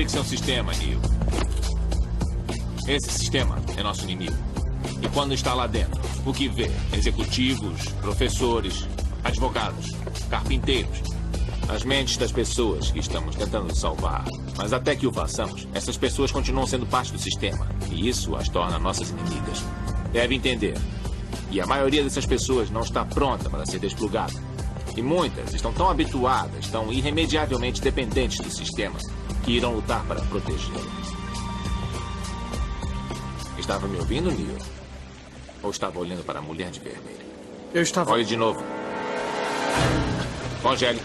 Matrix é um sistema, Neo. Esse sistema é nosso inimigo. E quando está lá dentro, o que vê? Executivos, professores, advogados, carpinteiros. As mentes das pessoas que estamos tentando salvar. Mas até que o façamos, essas pessoas continuam sendo parte do sistema. E isso as torna nossas inimigas. Deve entender. E a maioria dessas pessoas não está pronta para ser desplugada. E muitas estão tão habituadas, tão irremediavelmente dependentes do sistema, que irão lutar para protegê-lo. Estava me ouvindo, Neo? Ou estava olhando para a mulher de vermelho? Eu estava... Olhe de novo. Congele.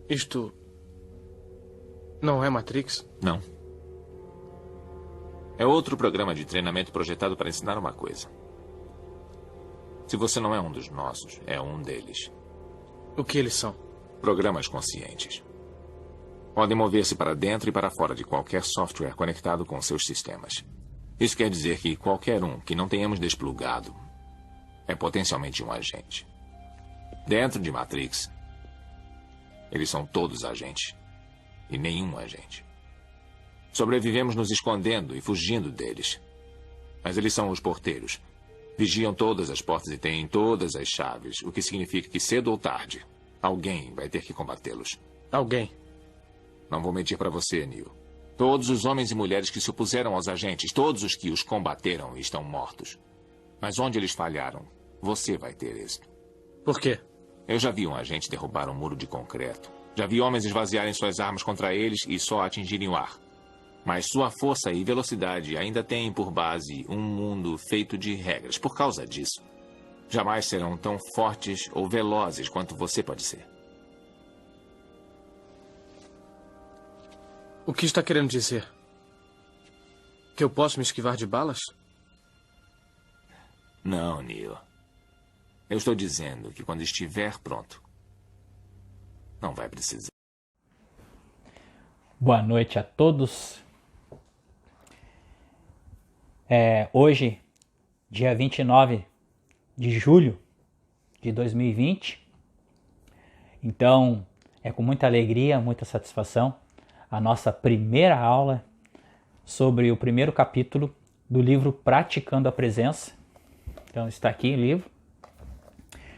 Isto... não é Matrix? Não. É outro programa de treinamento projetado para ensinar uma coisa. Se você não é um dos nossos, é um deles. O que eles são? Programas conscientes. Podem mover-se para dentro e para fora de qualquer software conectado com seus sistemas. Isso quer dizer que qualquer um que não tenhamos desplugado é potencialmente um agente. Dentro de Matrix, eles são todos agentes. E nenhum agente. Sobrevivemos nos escondendo e fugindo deles. Mas eles são os porteiros. Vigiam todas as portas e têm todas as chaves, o que significa que cedo ou tarde, alguém vai ter que combatê-los. Alguém? Não vou mentir para você, Neo. Todos os homens e mulheres que se opuseram aos agentes, todos os que os combateram, estão mortos. Mas onde eles falharam, você vai ter êxito. Por quê? Eu já vi um agente derrubar um muro de concreto. Já vi homens esvaziarem suas armas contra eles e só atingirem o ar. Mas sua força e velocidade ainda têm por base um mundo feito de regras. Por causa disso, jamais serão tão fortes ou velozes quanto você pode ser. O que está querendo dizer? Que eu posso me esquivar de balas? Não, Neo. Eu estou dizendo que quando estiver pronto, não vai precisar. Boa noite a todos. Hoje, dia 29 de julho de 2020. Então, é com muita alegria, muita satisfação, a nossa primeira aula sobre o primeiro capítulo do livro Praticando a Presença. Então, está aqui o livro.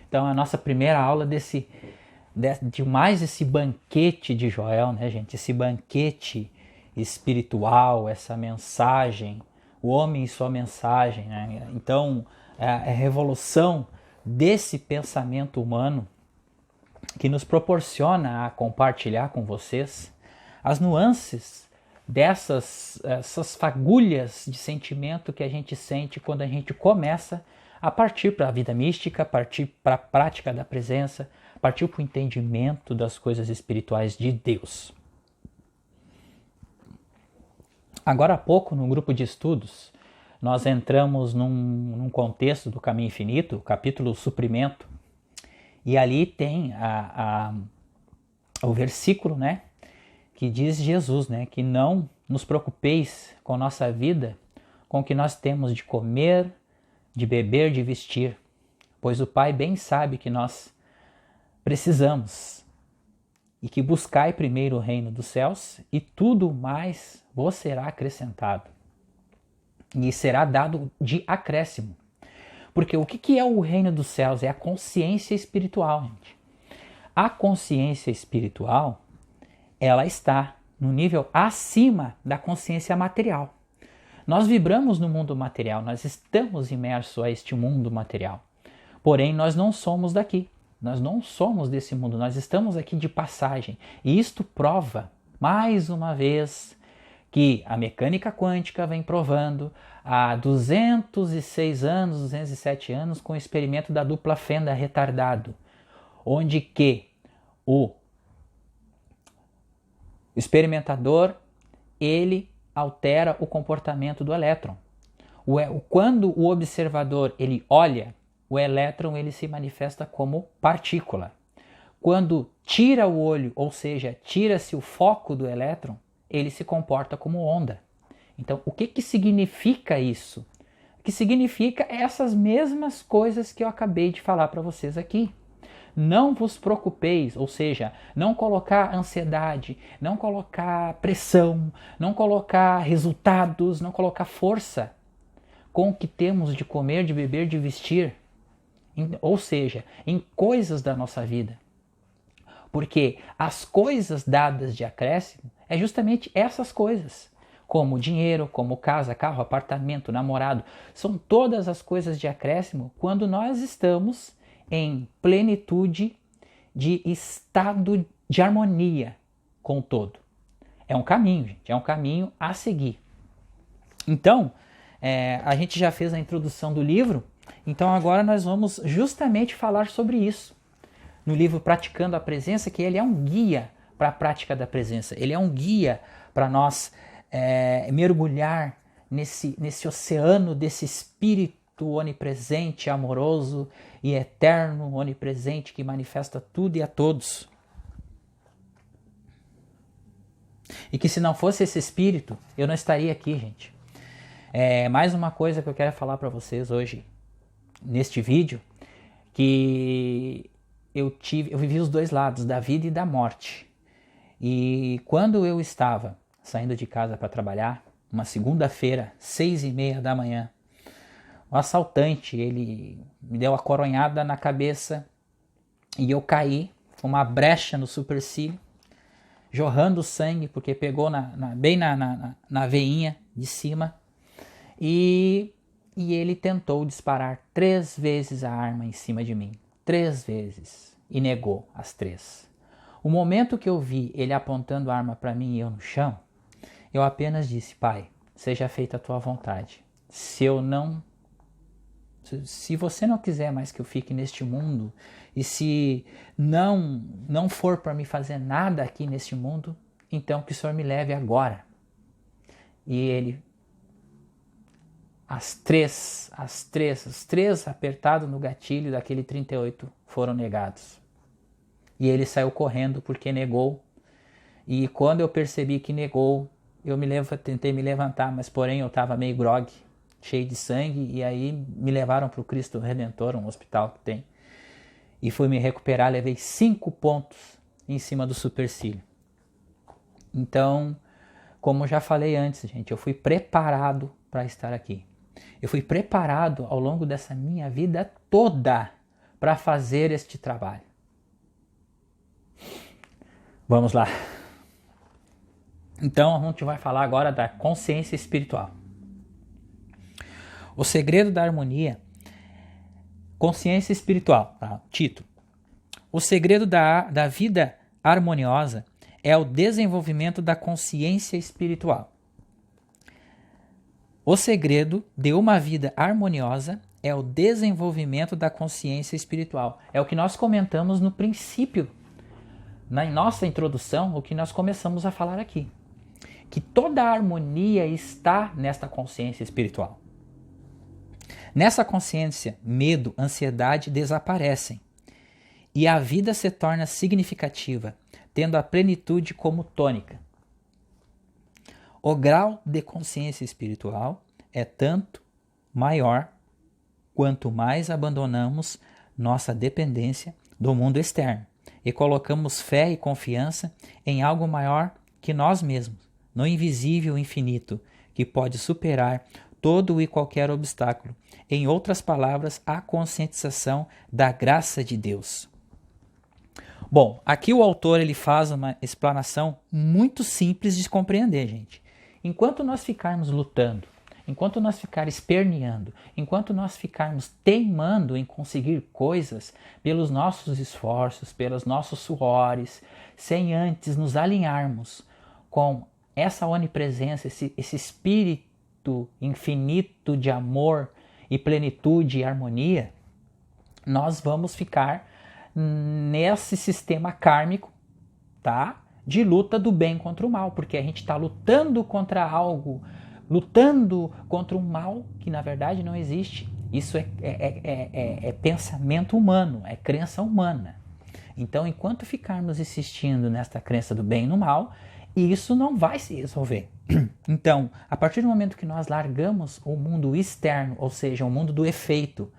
Então, a nossa primeira aula de mais esse banquete de Joel, né, gente? Esse banquete espiritual, essa mensagem, o homem e sua mensagem, né? Então, a revolução desse pensamento humano que nos proporciona a compartilhar com vocês as nuances essas fagulhas de sentimento que a gente sente quando a gente começa a partir para a vida mística, a partir para a prática da presença, partiu para o entendimento das coisas espirituais de Deus. Agora há pouco, no grupo de estudos, nós entramos num contexto do Caminho Infinito, o capítulo Suprimento, e ali tem o versículo, né, que diz Jesus, né, que não nos preocupeis com nossa vida, com o que nós temos de comer, de beber, de vestir, pois o Pai bem sabe que nós precisamos, e que buscai primeiro o reino dos céus e tudo mais vos será acrescentado e será dado de acréscimo. Porque o que é o reino dos céus? É a consciência espiritual, gente. A consciência espiritual, ela está no nível acima da consciência material. Nós vibramos no mundo material, nós estamos imersos a este mundo material. Porém, nós não somos daqui. Nós não somos desse mundo, nós estamos aqui de passagem. E isto prova, mais uma vez, que a mecânica quântica vem provando há 206 anos, 207 anos, com o experimento da dupla fenda retardado, onde que o experimentador, ele altera o comportamento do elétron. Quando o observador ele olha, o elétron ele se manifesta como partícula. Quando tira o olho, ou seja, tira-se o foco do elétron, ele se comporta como onda. Então, o que significa isso? O que significa essas mesmas coisas que eu acabei de falar para vocês aqui. não vos preocupeis, ou seja, não colocar ansiedade, não colocar pressão, não colocar resultados, não colocar força com o que temos de comer, de beber, de vestir, ou seja, em coisas da nossa vida. Porque as coisas dadas de acréscimo é justamente essas coisas, como dinheiro, como casa, carro, apartamento, namorado, são todas as coisas de acréscimo quando nós estamos em plenitude de estado de harmonia com o todo. É um caminho, gente, é um caminho a seguir. Então, a gente já fez a introdução do livro, então agora nós vamos justamente falar sobre isso. No livro Praticando a Presença, que ele é um guia para a prática da presença, ele é um guia para nós mergulhar nesse oceano desse espírito onipresente, amoroso e eterno, onipresente, que manifesta tudo e a todos. E que se não fosse esse espírito, eu não estaria aqui, gente. Mais uma coisa que eu quero falar para vocês hoje, neste vídeo, que eu vivi os dois lados, da vida e da morte. E quando eu estava saindo de casa para trabalhar, uma segunda-feira, 6h30 da manhã, o assaltante, ele me deu a coronhada na cabeça e eu caí, uma brecha no supercílio, jorrando sangue, porque pegou bem na veinha de cima, e ele tentou disparar 3 vezes a arma em cima de mim, 3 vezes, e negou as 3. O momento que eu vi ele apontando a arma para mim e eu no chão, eu apenas disse: Pai, seja feita a tua vontade. Se você não quiser mais que eu fique neste mundo, e se não for para me fazer nada aqui neste mundo, então que o Senhor me leve agora. E ele, os três apertados no gatilho daquele 38 foram negados. E ele saiu correndo porque negou. E quando eu percebi que negou, eu tentei me levantar, mas porém eu estava meio grogue, cheio de sangue, e aí me levaram para o Cristo Redentor, um hospital que tem. E fui me recuperar, levei 5 pontos em cima do supercílio. Então, como já falei antes, gente, eu fui preparado para estar aqui. Eu fui preparado ao longo dessa minha vida toda para fazer este trabalho. Vamos lá. Então, a gente vai falar agora da consciência espiritual. O segredo da harmonia, consciência espiritual, título. O segredo da vida harmoniosa é o desenvolvimento da consciência espiritual. O segredo de uma vida harmoniosa é o desenvolvimento da consciência espiritual. É o que nós comentamos no princípio, na nossa introdução, o que nós começamos a falar aqui. Que toda a harmonia está nesta consciência espiritual. Nessa consciência, medo, ansiedade desaparecem e a vida se torna significativa, tendo a plenitude como tônica. O grau de consciência espiritual é tanto maior quanto mais abandonamos nossa dependência do mundo externo e colocamos fé e confiança em algo maior que nós mesmos, no invisível infinito, que pode superar todo e qualquer obstáculo. Em outras palavras, a conscientização da graça de Deus. Bom, aqui o autor ele faz uma explanação muito simples de compreender, gente. Enquanto nós ficarmos lutando, enquanto nós ficarmos esperneando, enquanto nós ficarmos teimando em conseguir coisas pelos nossos esforços, pelos nossos suores, sem antes nos alinharmos com essa onipresença, esse espírito infinito de amor e plenitude e harmonia, nós vamos ficar nesse sistema kármico, tá? De luta do bem contra o mal, porque a gente está lutando contra algo, lutando contra um mal que na verdade não existe. Isso é pensamento humano, é crença humana. Então, enquanto ficarmos insistindo nesta crença do bem e no mal, isso não vai se resolver. Então, a partir do momento que nós largamos o mundo externo, ou seja, o mundo do efeito,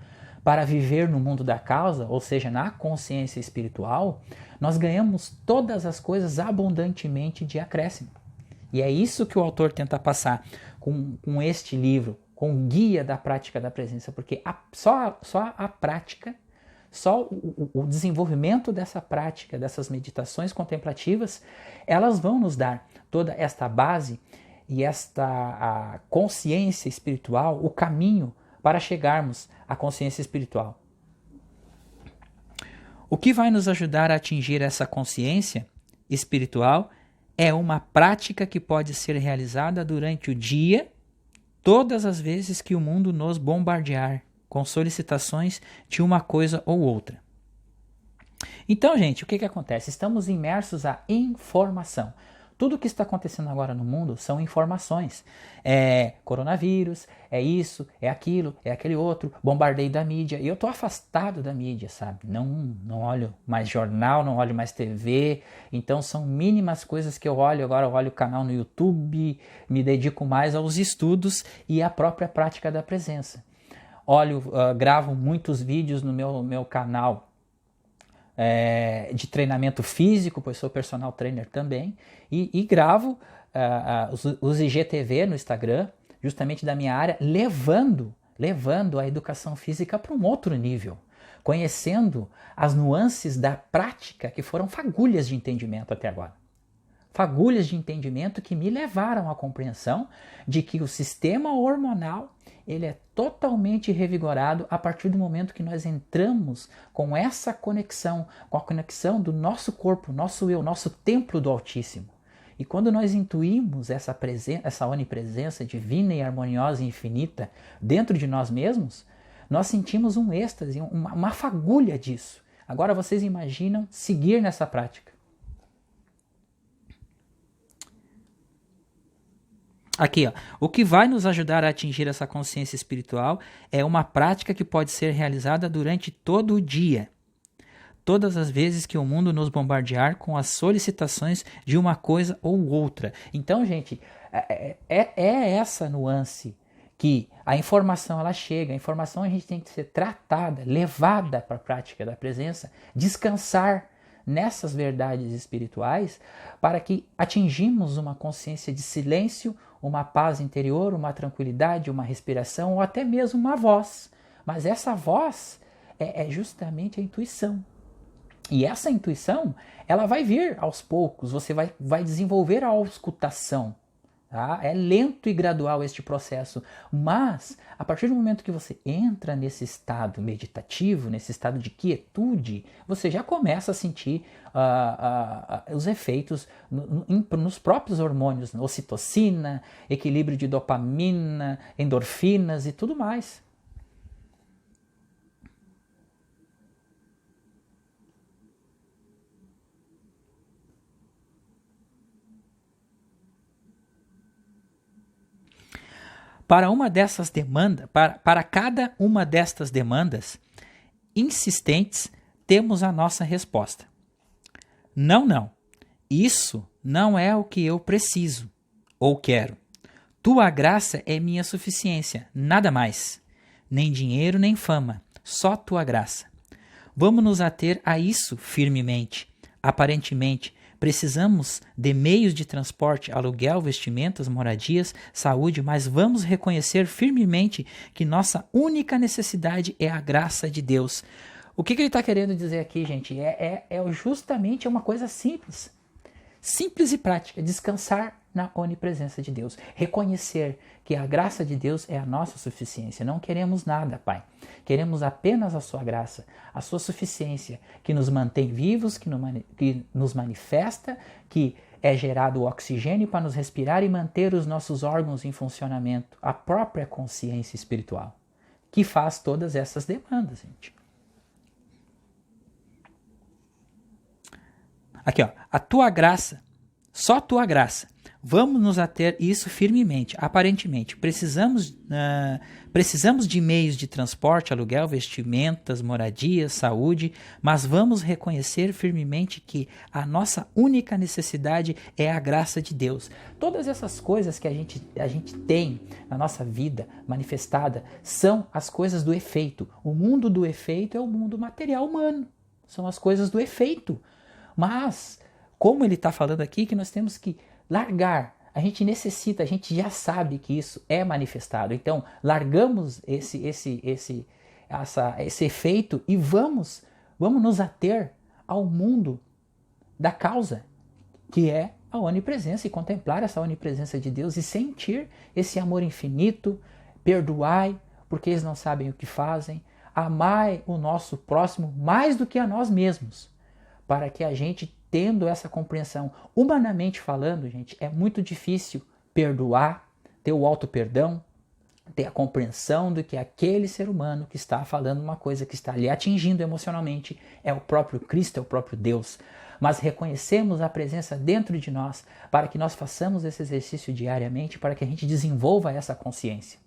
para viver no mundo da causa, ou seja, na consciência espiritual, nós ganhamos todas as coisas abundantemente de acréscimo. E é isso que o autor tenta passar com este livro, com o guia da prática da presença, porque só a prática, só o desenvolvimento dessa prática, dessas meditações contemplativas, elas vão nos dar toda esta base e esta consciência espiritual, o caminho para chegarmos à consciência espiritual. O que vai nos ajudar a atingir essa consciência espiritual é uma prática que pode ser realizada durante o dia, todas as vezes que o mundo nos bombardear com solicitações de uma coisa ou outra. Então, gente, o que acontece? Estamos imersos à informação. Tudo o que está acontecendo agora no mundo são informações. É coronavírus, é isso, é aquilo, é aquele outro, bombardeio da mídia. E eu estou afastado da mídia, sabe? Não olho mais jornal, não olho mais TV. Então são mínimas coisas que eu olho. Agora eu olho o canal no YouTube, me dedico mais aos estudos e à própria prática da presença. Gravo muitos vídeos no meu canal de treinamento físico, pois sou personal trainer também, e gravo os IGTV no Instagram, justamente da minha área, levando a educação física para um outro nível, conhecendo as nuances da prática que foram fagulhas de entendimento até agora. Fagulhas de entendimento que me levaram à compreensão de que o sistema hormonal ele é totalmente revigorado a partir do momento que nós entramos com essa conexão, com a conexão do nosso corpo, nosso eu, nosso templo do Altíssimo. E quando nós intuímos essa onipresença divina e harmoniosa e infinita dentro de nós mesmos, nós sentimos um êxtase, uma fagulha disso. Agora vocês imaginam seguir nessa prática. Aqui, ó, o que vai nos ajudar a atingir essa consciência espiritual é uma prática que pode ser realizada durante todo o dia, todas as vezes que o mundo nos bombardear com as solicitações de uma coisa ou outra. Então, gente, é essa nuance que a informação ela chega, a informação a gente tem que ser tratada, levada para a prática da presença, descansar nessas verdades espirituais para que atingimos uma consciência de silêncio, uma paz interior, uma tranquilidade, uma respiração ou até mesmo uma voz. Mas essa voz é justamente a intuição. E essa intuição, ela vai vir aos poucos, você vai desenvolver a auscultação. Tá? É lento e gradual este processo, mas a partir do momento que você entra nesse estado meditativo, nesse estado de quietude, você já começa a sentir os efeitos nos próprios hormônios, ocitocina, equilíbrio de dopamina, endorfinas e tudo mais. Para cada uma destas demandas insistentes, temos a nossa resposta. Não. Isso não é o que eu preciso ou quero. Tua graça é minha suficiência, nada mais. Nem dinheiro, nem fama, só tua graça. Vamos nos ater a isso firmemente. Aparentemente, precisamos de meios de transporte, aluguel, vestimentas, moradias, saúde, mas vamos reconhecer firmemente que nossa única necessidade é a graça de Deus. O que ele está querendo dizer aqui, gente? Justamente uma coisa simples. Simples e prática. Descansar na onipresença de Deus. Reconhecer que a graça de Deus é a nossa suficiência. Não queremos nada, Pai. Queremos apenas a sua graça, a sua suficiência, que nos mantém vivos, que nos manifesta, que é gerado o oxigênio para nos respirar e manter os nossos órgãos em funcionamento. A própria consciência espiritual, que faz todas essas demandas, gente. Aqui, ó, a tua graça, só tua graça. Vamos nos ater isso firmemente. Aparentemente, precisamos de meios de transporte, aluguel, vestimentas, moradias, saúde, mas vamos reconhecer firmemente que a nossa única necessidade é a graça de Deus. Todas essas coisas que a gente tem na nossa vida manifestada são as coisas do efeito. O mundo do efeito é o mundo material humano. São as coisas do efeito. Mas, como ele está falando aqui, que nós temos que largar, a gente necessita, a gente já sabe que isso é manifestado. Então, largamos esse efeito e vamos nos ater ao mundo da causa, que é a onipresença, e contemplar essa onipresença de Deus e sentir esse amor infinito. Perdoai, porque eles não sabem o que fazem. Amai o nosso próximo mais do que a nós mesmos, para que a gente, tendo essa compreensão, humanamente falando, gente, é muito difícil perdoar, ter o auto-perdão, ter a compreensão de que aquele ser humano que está falando uma coisa que está lhe atingindo emocionalmente é o próprio Cristo, é o próprio Deus. Mas reconhecemos a presença dentro de nós para que nós façamos esse exercício diariamente, para que a gente desenvolva essa consciência.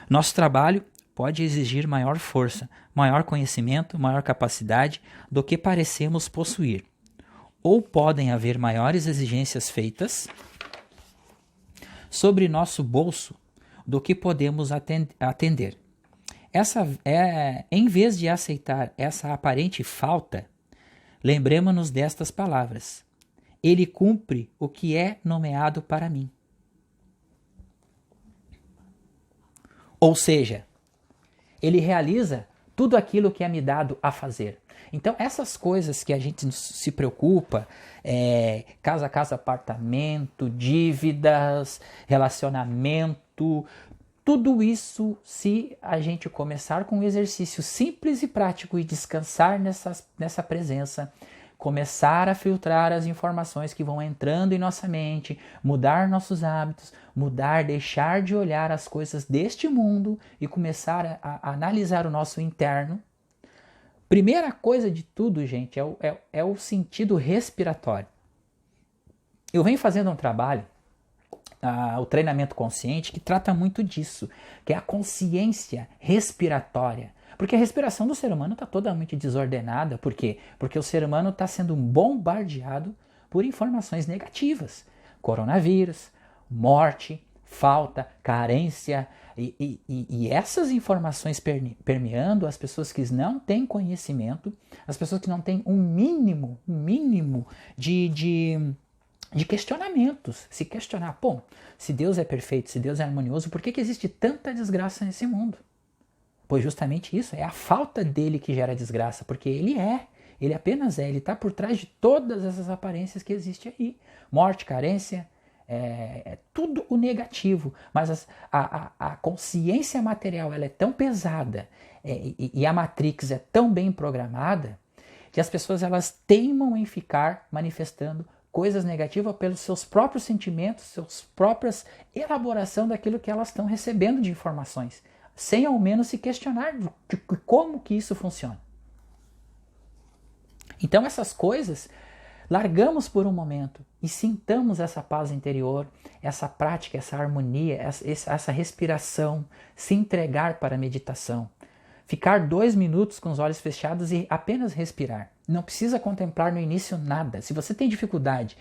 Nosso trabalho pode exigir maior força, maior conhecimento, maior capacidade do que parecemos possuir. Ou podem haver maiores exigências feitas sobre nosso bolso do que podemos atender. Em vez de aceitar essa aparente falta, lembremos-nos destas palavras: Ele cumpre o que é nomeado para mim. Ou seja, Ele realiza tudo aquilo que é me dado a fazer. Então, essas coisas que a gente se preocupa, casa, apartamento, dívidas, relacionamento, tudo isso, se a gente começar com um exercício simples e prático e descansar nessa presença, começar a filtrar as informações que vão entrando em nossa mente, mudar nossos hábitos, deixar de olhar as coisas deste mundo e começar a analisar o nosso interno. Primeira coisa de tudo, gente, é o sentido respiratório. Eu venho fazendo um trabalho, o treinamento consciente, que trata muito disso, que é a consciência respiratória. Porque a respiração do ser humano está totalmente desordenada. Por quê? Porque o ser humano está sendo bombardeado por informações negativas. Coronavírus, morte, falta, carência. E essas informações permeando as pessoas que não têm conhecimento, as pessoas que não têm um mínimo de questionamentos. Se questionar, se Deus é perfeito, se Deus é harmonioso, por que existe tanta desgraça nesse mundo? Pois justamente isso, é a falta dele que gera desgraça, porque ele apenas ele está por trás de todas essas aparências que existem aí. Morte, carência, tudo o negativo, mas a consciência material ela é tão pesada e a Matrix é tão bem programada que as pessoas elas teimam em ficar manifestando coisas negativas pelos seus próprios sentimentos, suas próprias elaboração daquilo que elas estão recebendo de informações, sem ao menos se questionar de como que isso funciona. Então essas coisas, largamos por um momento e sintamos essa paz interior, essa prática, essa harmonia, essa respiração, se entregar para a meditação. Ficar 2 minutos com os olhos fechados e apenas respirar. Não precisa contemplar no início nada. Se você tem dificuldade,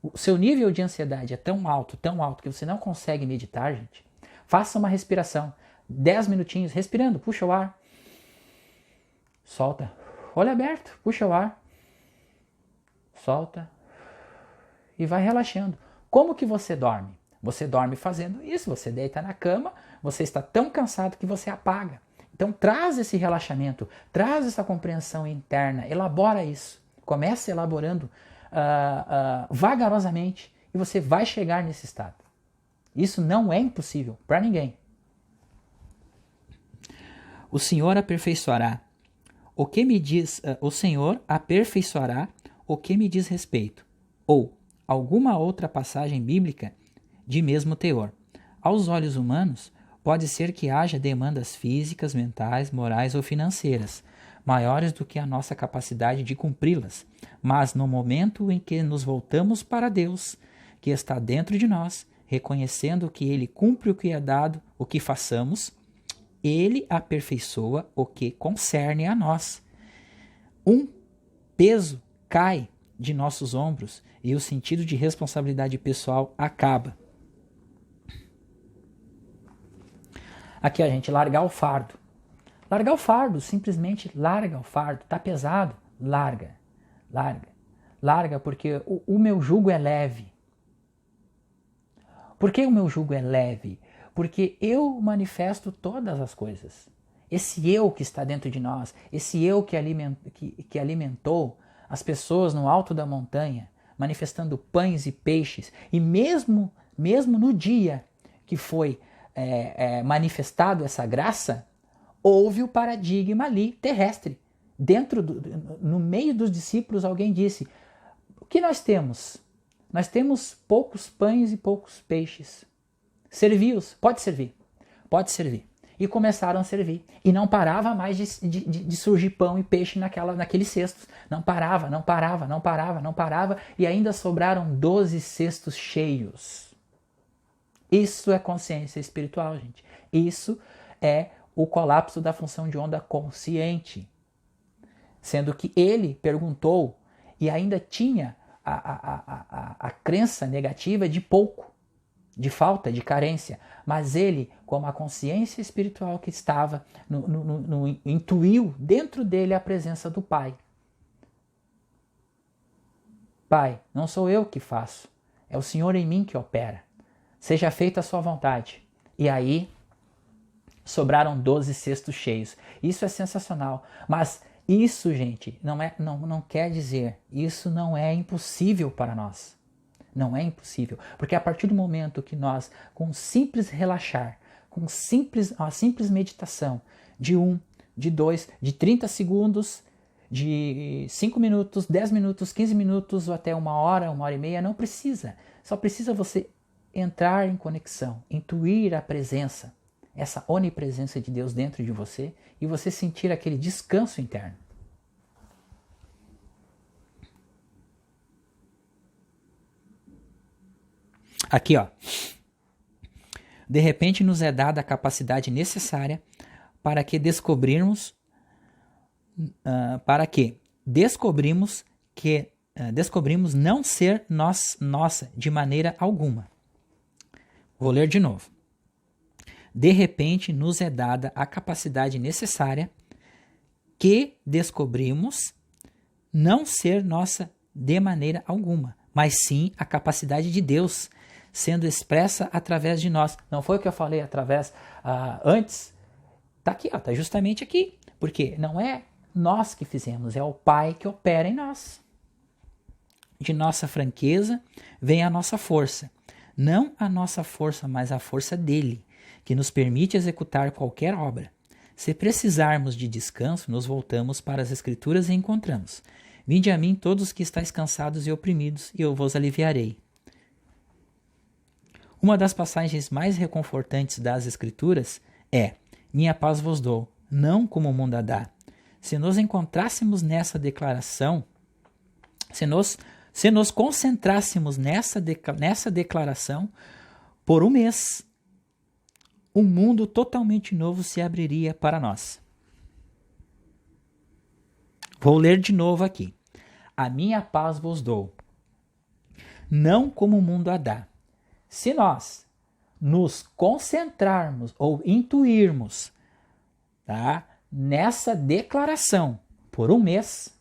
o seu nível de ansiedade é tão alto que você não consegue meditar, gente, faça uma respiração. 10 minutinhos respirando, puxa o ar, solta, olho aberto, puxa o ar, solta e vai relaxando. Como que você dorme? Você dorme fazendo isso, você deita na cama, você está tão cansado que você apaga. Então traz esse relaxamento, traz essa compreensão interna, elabora isso, comece elaborando vagarosamente e você vai chegar nesse estado. Isso não é impossível para ninguém. O Senhor aperfeiçoará o que me diz respeito, ou alguma outra passagem bíblica de mesmo teor. Aos olhos humanos, pode ser que haja demandas físicas, mentais, morais ou financeiras, maiores do que a nossa capacidade de cumpri-las. Mas no momento em que nos voltamos para Deus, que está dentro de nós, reconhecendo que Ele cumpre o que é dado, o que façamos, Ele aperfeiçoa o que concerne a nós. Um peso cai de nossos ombros e o sentido de responsabilidade pessoal acaba. Aqui, a gente, largar o fardo. Largar o fardo, simplesmente larga o fardo. Tá pesado? Larga. Larga, porque o meu jugo é leve. Por que o meu jugo é leve? Porque eu manifesto todas as coisas. Esse eu que está dentro de nós, esse eu que alimentou as pessoas no alto da montanha, manifestando pães e peixes, e mesmo no dia que foi manifestado essa graça, houve o paradigma ali terrestre. No meio dos discípulos, alguém disse: o que nós temos? Nós temos poucos pães e poucos peixes. Servi-os? Pode servir. E começaram a servir. E não parava mais de surgir pão e peixe naqueles cestos. Não parava. E ainda sobraram 12 cestos cheios. Isso é consciência espiritual, gente. Isso é o colapso da função de onda consciente. Sendo que ele perguntou e ainda tinha a crença negativa de pouco, de falta, de carência. Mas ele, como a consciência espiritual que estava, intuiu dentro dele a presença do Pai. Pai, não sou eu que faço, é o Senhor em mim que opera. Seja feita a sua vontade. E aí, sobraram 12 cestos cheios. Isso é sensacional. Mas isso, gente, não quer dizer, isso não é impossível para nós. Não é impossível. Porque a partir do momento que nós, com simples relaxar, com uma simples meditação de 1, de 2, de 30 segundos, de 5 minutos, 10 minutos, 15 minutos ou até 1 hora, 1h30, não precisa. Só precisa você entrar em conexão, intuir a presença, essa onipresença de Deus dentro de você e você sentir aquele descanso interno. Aqui, ó. De repente nos é dada a capacidade necessária para que descobrimos não ser nossa de maneira alguma. Vou ler de novo. De repente nos é dada a capacidade necessária que descobrimos não ser nossa de maneira alguma, mas sim a capacidade de Deus sendo expressa através de nós. Não foi o que eu falei antes? Está aqui, está justamente aqui. Porque não é nós que fizemos, é o Pai que opera em nós. De nossa franqueza vem a nossa força. Não a nossa força, mas a força dele, que nos permite executar qualquer obra. Se precisarmos de descanso, nos voltamos para as Escrituras e encontramos: vinde a mim todos que estáis cansados e oprimidos, e eu vos aliviarei. Uma das passagens mais reconfortantes das Escrituras é: minha paz vos dou, não como o mundo a dá. Se nos encontrássemos nessa declaração, se nos concentrássemos nessa declaração, por um mês, um mundo totalmente novo se abriria para nós. Vou ler de novo aqui. A minha paz vos dou, não como o mundo a dá. Se nós nos concentrarmos ou intuirmos, tá, nessa declaração por um mês,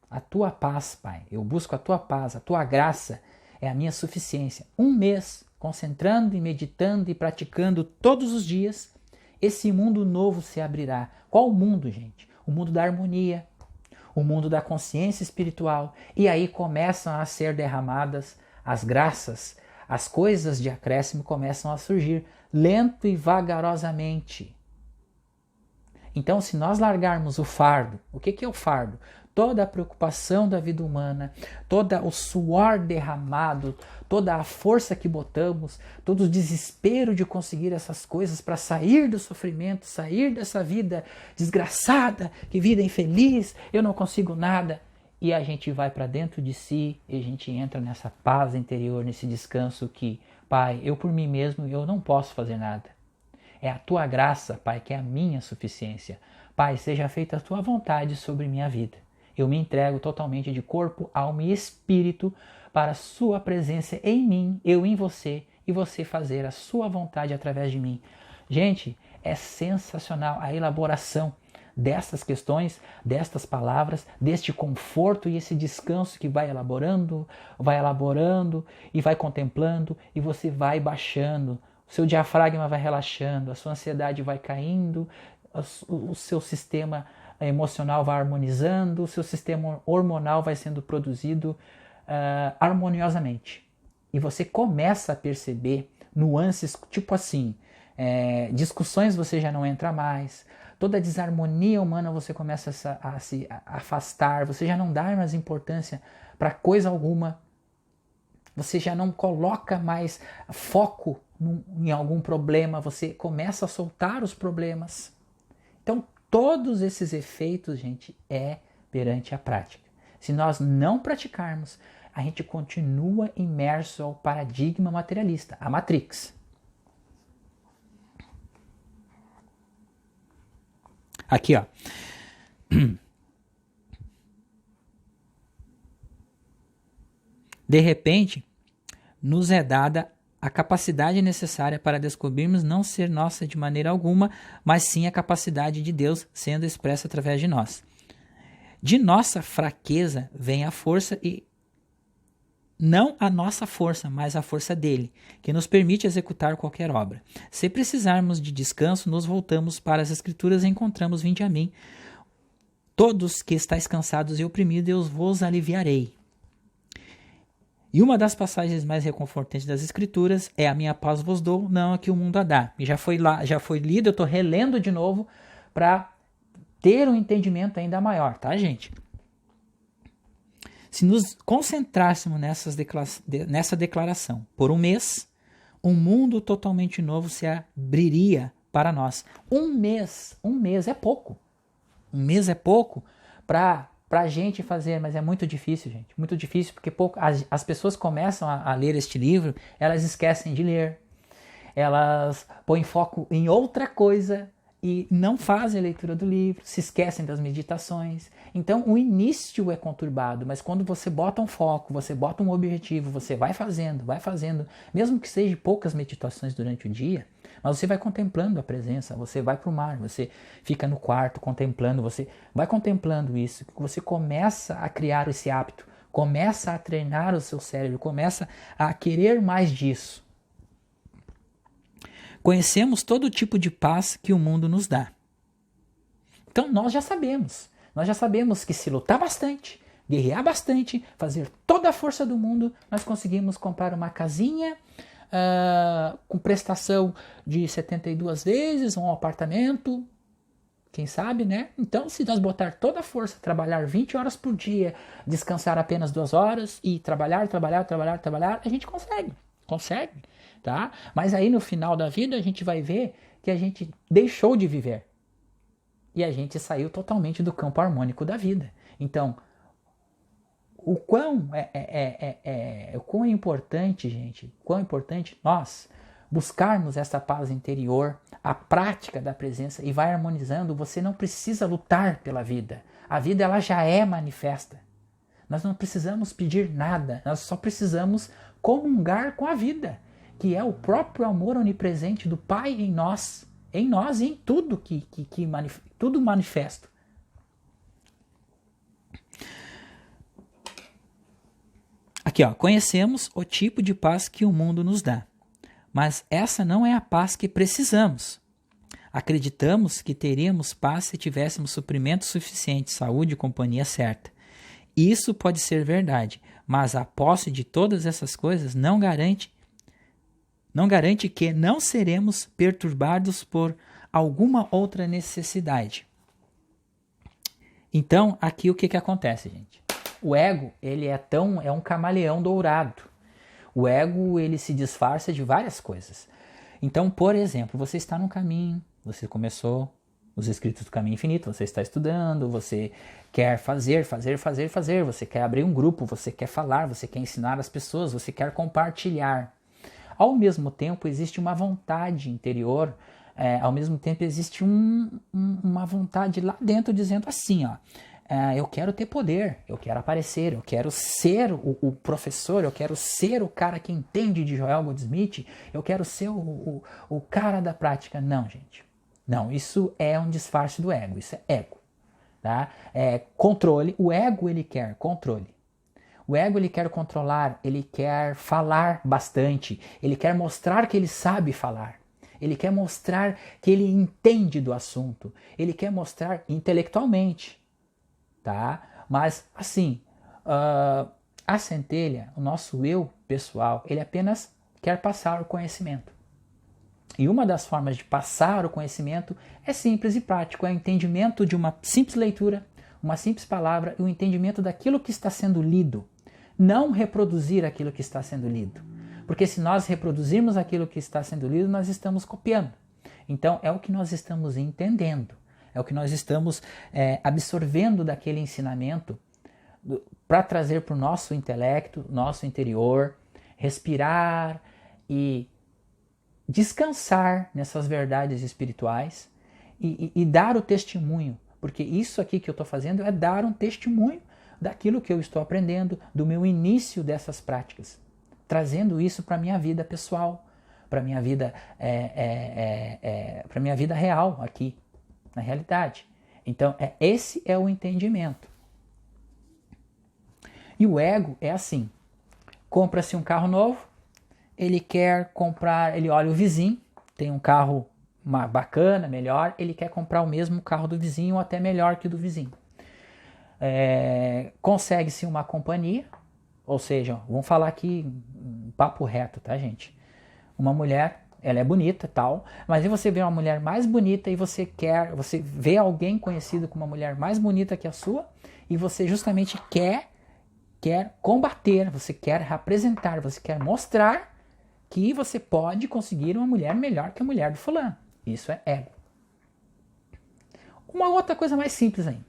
a tua paz, Pai, eu busco a tua paz, a tua graça é a minha suficiência. Um mês, concentrando e meditando e praticando todos os dias, esse mundo novo se abrirá. Qual mundo, gente? O mundo da harmonia, o mundo da consciência espiritual. E aí começam a ser derramadas as graças, as coisas de acréscimo começam a surgir, lento e vagarosamente. Então, se nós largarmos o fardo, o que é o fardo? toda a preocupação da vida humana, todo o suor derramado, toda a força que botamos, todo o desespero de conseguir essas coisas para sair do sofrimento, sair dessa vida desgraçada, que vida infeliz, eu não consigo nada. E a gente vai para dentro de si e a gente entra nessa paz interior, nesse descanso que, Pai, eu por mim mesmo eu não posso fazer nada. É a tua graça, Pai, que é a minha suficiência. Pai, seja feita a tua vontade sobre minha vida. Eu me entrego totalmente de corpo, alma e espírito para a sua presença em mim, eu em você, e você fazer a sua vontade através de mim. Gente, é sensacional a elaboração dessas questões, destas palavras, deste conforto e esse descanso que vai elaborando e vai contemplando e você vai baixando. O seu diafragma vai relaxando, a sua ansiedade vai caindo, o seu sistema emocional vai harmonizando, o seu sistema hormonal vai sendo produzido harmoniosamente. E você começa a perceber nuances tipo assim, discussões você já não entra mais, toda a desarmonia humana você começa a se afastar, você já não dá mais importância para coisa alguma, você já não coloca mais foco em algum problema, você começa a soltar os problemas. Então, todos esses efeitos, gente, é perante a prática. Se nós não praticarmos, a gente continua imerso ao paradigma materialista, a Matrix. Aqui, ó. De repente, nos é dada a capacidade necessária para descobrirmos não ser nossa de maneira alguma, mas sim a capacidade de Deus sendo expressa através de nós. De nossa fraqueza vem a força e não a nossa força, mas a força dele, que nos permite executar qualquer obra. Se precisarmos de descanso, nos voltamos para as Escrituras e encontramos: vinde a mim, todos que estáis cansados e oprimidos, eu vos aliviarei. E uma das passagens mais reconfortantes das Escrituras é: a minha paz vos dou, não a que o mundo a dá. E já foi lido, eu estou relendo de novo para ter um entendimento ainda maior, tá, gente? Se nos concentrássemos nessa declaração por um mês, um mundo totalmente novo se abriria para nós. Um mês é pouco. Um mês é pouco para a gente fazer, mas é muito difícil, gente. Muito difícil, porque as pessoas começam a ler este livro, elas esquecem de ler, elas põem foco em outra coisa e não fazem a leitura do livro, se esquecem das meditações. Então o início é conturbado, mas quando você bota um foco, você bota um objetivo, você vai fazendo, mesmo que seja poucas meditações durante o dia, mas você vai contemplando a presença, você vai para o mar, você fica no quarto contemplando, você vai contemplando isso, você começa a criar esse hábito, começa a treinar o seu cérebro, começa a querer mais disso. Conhecemos todo tipo de paz que o mundo nos dá. Então nós já sabemos que se lutar bastante, guerrear bastante, fazer toda a força do mundo, nós conseguimos comprar uma casinha com prestação de 72 vezes, um apartamento, quem sabe, né? Então, se nós botar toda a força, trabalhar 20 horas por dia, descansar apenas 2 horas e trabalhar, a gente consegue, tá? Mas aí no final da vida a gente vai ver que a gente deixou de viver e a gente saiu totalmente do campo harmônico da vida. Então, o quão é importante, gente, nós buscarmos essa paz interior, a prática da presença, e vai harmonizando. Você não precisa lutar pela vida. A vida ela já é manifesta. Nós não precisamos pedir nada, nós só precisamos comungar com a vida, que é o próprio amor onipresente do Pai em nós e em tudo tudo manifesto. Aqui, ó, conhecemos o tipo de paz que o mundo nos dá, mas essa não é a paz que precisamos. Acreditamos que teríamos paz se tivéssemos suprimento suficiente, saúde e companhia certa. Isso pode ser verdade, mas a posse de todas essas coisas não garante que não seremos perturbados por alguma outra necessidade. Então, aqui o que acontece, gente? O ego, ele é um camaleão dourado. O ego, ele se disfarça de várias coisas. Então, por exemplo, você está no caminho, você começou os escritos do Caminho Infinito, você está estudando, você quer fazer, você quer abrir um grupo, você quer falar, você quer ensinar as pessoas, você quer compartilhar. Ao mesmo tempo, existe uma vontade interior, ao mesmo tempo existe uma vontade lá dentro dizendo assim, ó, eu quero ter poder, eu quero aparecer, eu quero ser o professor, eu quero ser o cara que entende de Joel Goldsmith, eu quero ser o cara da prática. Não, gente. Não, isso é um disfarce do ego, isso é ego. Tá? Controle, o ego ele quer controle. O ego ele quer controlar, ele quer falar bastante, ele quer mostrar que ele sabe falar. Ele quer mostrar que ele entende do assunto, ele quer mostrar intelectualmente. Tá? Mas assim, a centelha, o nosso eu pessoal, ele apenas quer passar o conhecimento. E uma das formas de passar o conhecimento é simples e prático, é o entendimento de uma simples leitura, uma simples palavra e o entendimento daquilo que está sendo lido. Não reproduzir aquilo que está sendo lido. Porque se nós reproduzirmos aquilo que está sendo lido, nós estamos copiando. Então é o que nós estamos entendendo. É o que nós estamos absorvendo daquele ensinamento para trazer para o nosso intelecto, nosso interior, respirar e descansar nessas verdades espirituais e dar o testemunho. Porque isso aqui que eu estou fazendo é dar um testemunho daquilo que eu estou aprendendo, do meu início dessas práticas. Trazendo isso para a minha vida pessoal, para a minha vida, para minha vida real aqui. Na realidade. Então, esse é o entendimento. E o ego é assim. Compra-se um carro novo, ele quer comprar, ele olha o vizinho, tem um carro bacana, melhor, ele quer comprar o mesmo carro do vizinho ou até melhor que o do vizinho. Consegue-se uma companhia, ou seja, vamos falar aqui um papo reto, tá, gente? Uma mulher, ela é bonita e tal, mas aí você vê uma mulher mais bonita e você vê alguém conhecido como uma mulher mais bonita que a sua e você justamente quer combater, você quer representar, você quer mostrar que você pode conseguir uma mulher melhor que a mulher do fulano. Isso é ego. Uma outra coisa mais simples ainda.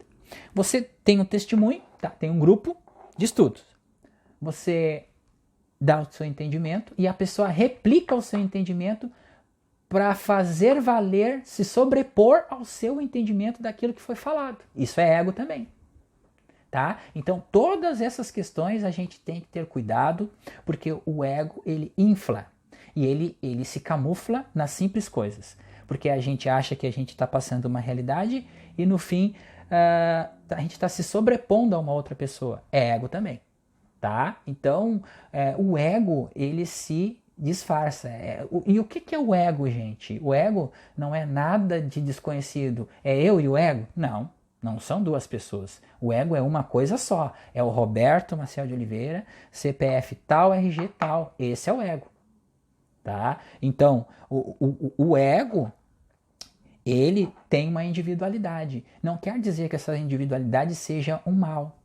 Você tem um testemunho, tá? Tem um grupo de estudos. Você dá o seu entendimento e a pessoa replica o seu entendimento para fazer valer, se sobrepor ao seu entendimento daquilo que foi falado. Isso é ego também. Tá? Então, todas essas questões a gente tem que ter cuidado, porque o ego, ele infla e ele se camufla nas simples coisas. Porque a gente acha que a gente está passando uma realidade e, no fim, a gente está se sobrepondo a uma outra pessoa. É ego também. Tá? Então, o ego, ele se disfarça. E o que é o ego, gente? O ego não é nada de desconhecido. É eu e o ego? Não, não são duas pessoas. O ego é uma coisa só. É o Roberto Maciel de Oliveira, CPF tal, RG tal. Esse é o ego. Tá? Então, o ego, ele tem uma individualidade. Não quer dizer que essa individualidade seja um mal.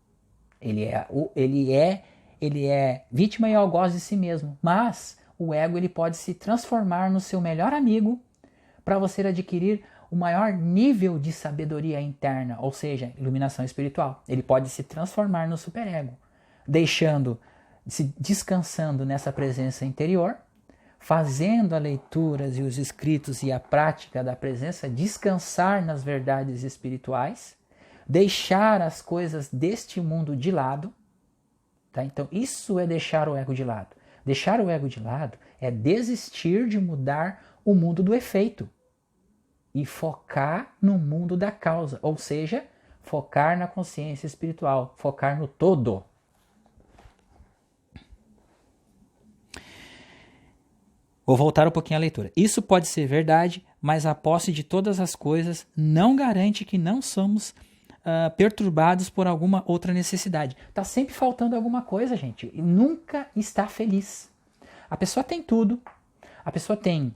Ele é vítima e algoz de si mesmo, mas o ego ele pode se transformar no seu melhor amigo para você adquirir o maior nível de sabedoria interna, ou seja, iluminação espiritual. Ele pode se transformar no superego, descansando nessa presença interior, fazendo as leituras e os escritos e a prática da presença, descansar nas verdades espirituais, deixar as coisas deste mundo de lado, tá? Então isso é deixar o ego de lado. Deixar o ego de lado é desistir de mudar o mundo do efeito e focar no mundo da causa, ou seja, focar na consciência espiritual, focar no todo. Vou voltar um pouquinho à leitura. Isso pode ser verdade, mas a posse de todas as coisas não garante que não somos perturbados por alguma outra necessidade. Está sempre faltando alguma coisa, gente. E nunca está feliz. A pessoa tem tudo. A pessoa tem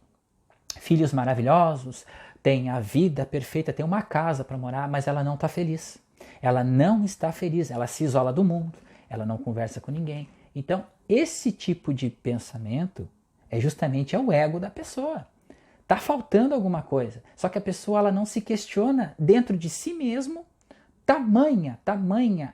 filhos maravilhosos, tem a vida perfeita, tem uma casa para morar, mas ela não está feliz. ela não está feliz, ela se isola do mundo, ela não conversa com ninguém. Então, esse tipo de pensamento é justamente o ego da pessoa. Está faltando alguma coisa, só que a pessoa ela não se questiona dentro de si mesmo, tamanha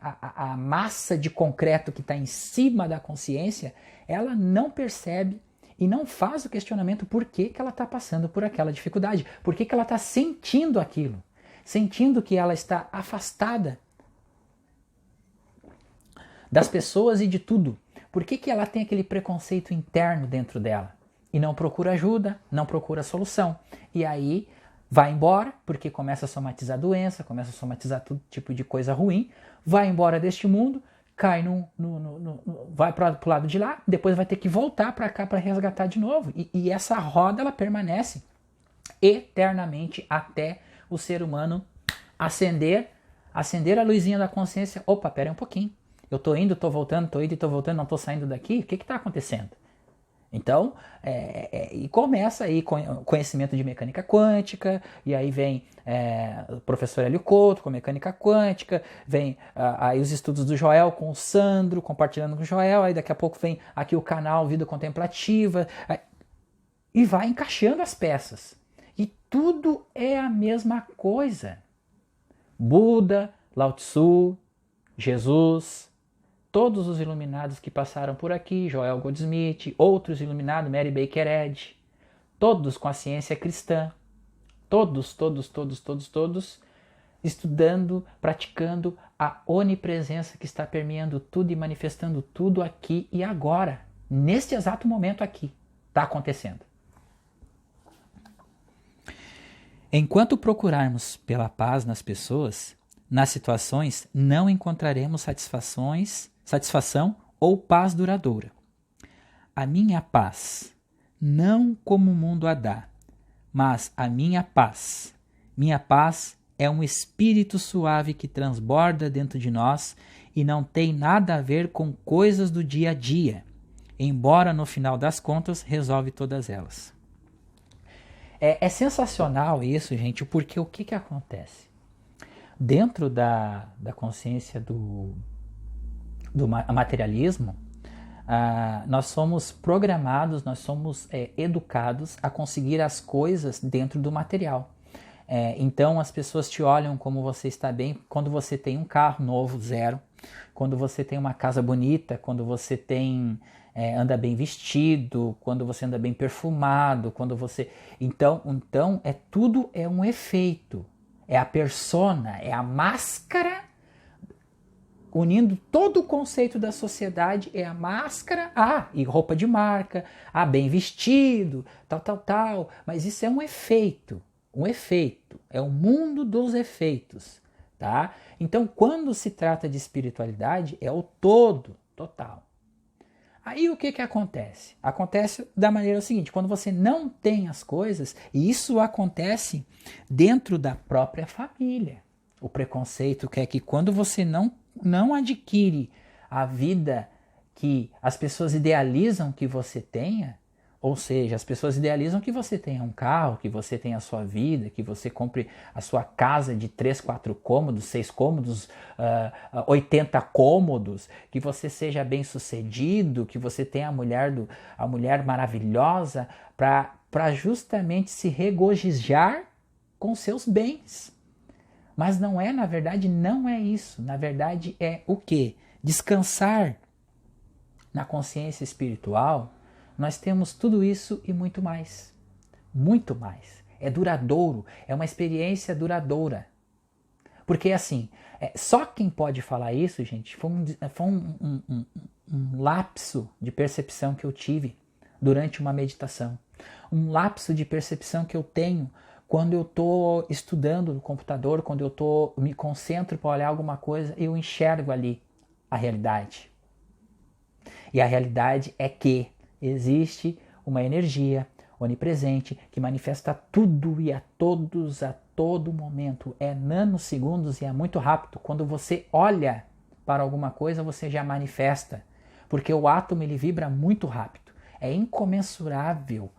a massa de concreto que está em cima da consciência, ela não percebe e não faz o questionamento por que ela está passando por aquela dificuldade, por que ela está sentindo aquilo, sentindo que ela está afastada das pessoas e de tudo. Por que ela tem aquele preconceito interno dentro dela e não procura ajuda, não procura solução? E aí vai embora, porque começa a somatizar doença, começa a somatizar todo tipo de coisa ruim, vai embora deste mundo, cai vai para o lado de lá, depois vai ter que voltar para cá para resgatar de novo. E essa roda ela permanece eternamente até o ser humano acender a luzinha da consciência. Opa, pera aí um pouquinho. Eu tô indo, tô voltando, tô indo e tô voltando, não tô saindo daqui. O que está acontecendo? Então, e começa aí conhecimento de mecânica quântica, e aí vem o professor Hélio Couto com mecânica quântica, vem aí os estudos do Joel com o Sandro, compartilhando com o Joel, aí daqui a pouco vem aqui o canal Vida Contemplativa, e vai encaixando as peças. E tudo é a mesma coisa. Buda, Lao Tzu, Jesus, todos os iluminados que passaram por aqui, Joel Goldsmith, outros iluminados, Mary Baker Eddy, todos com a ciência cristã, todos, estudando, praticando a onipresença que está permeando tudo e manifestando tudo aqui e agora, neste exato momento aqui, está acontecendo. Enquanto procurarmos pela paz nas pessoas, nas situações, não encontraremos satisfação ou paz duradoura. A minha paz, não como o mundo a dá, mas a minha paz. Minha paz é um espírito suave que transborda dentro de nós e não tem nada a ver com coisas do dia a dia, embora no final das contas resolve todas elas. É sensacional isso, gente, porque o que acontece? Dentro da consciência do materialismo, nós somos programados, nós somos educados a conseguir as coisas dentro do material. Então as pessoas te olham como você está bem quando você tem um carro novo, zero, quando você tem uma casa bonita, quando você anda bem vestido, quando você anda bem perfumado, quando você... Então tudo é um efeito, é a persona, é a máscara, unindo todo o conceito da sociedade, é a máscara, e roupa de marca, bem vestido, tal, mas isso é um efeito, é o mundo dos efeitos, tá? Então quando se trata de espiritualidade, é o todo, total. Aí o que acontece? Acontece da maneira seguinte, quando você não tem as coisas, e isso acontece dentro da própria família. O preconceito que é que quando você não adquire a vida que as pessoas idealizam que você tenha, ou seja, as pessoas idealizam que você tenha um carro, que você tenha a sua vida, que você compre a sua casa de 3, 4 cômodos, 6 cômodos, 80 cômodos, que você seja bem sucedido, que você tenha a mulher maravilhosa para justamente se regozijar com seus bens. Mas na verdade não é isso. Na verdade é o quê? Descansar na consciência espiritual. Nós temos tudo isso e muito mais. Muito mais. É duradouro, é uma experiência duradoura. Porque assim, só quem pode falar isso, gente, foi um lapso de percepção que eu tive durante uma meditação. Um lapso de percepção que eu tenho quando eu estou estudando no computador, quando eu me concentro para olhar alguma coisa, eu enxergo ali a realidade. E a realidade é que existe uma energia onipresente que manifesta tudo e a todos a todo momento. É nanosegundos e é muito rápido. Quando você olha para alguma coisa, você já manifesta. Porque o átomo ele vibra muito rápido. É incomensurável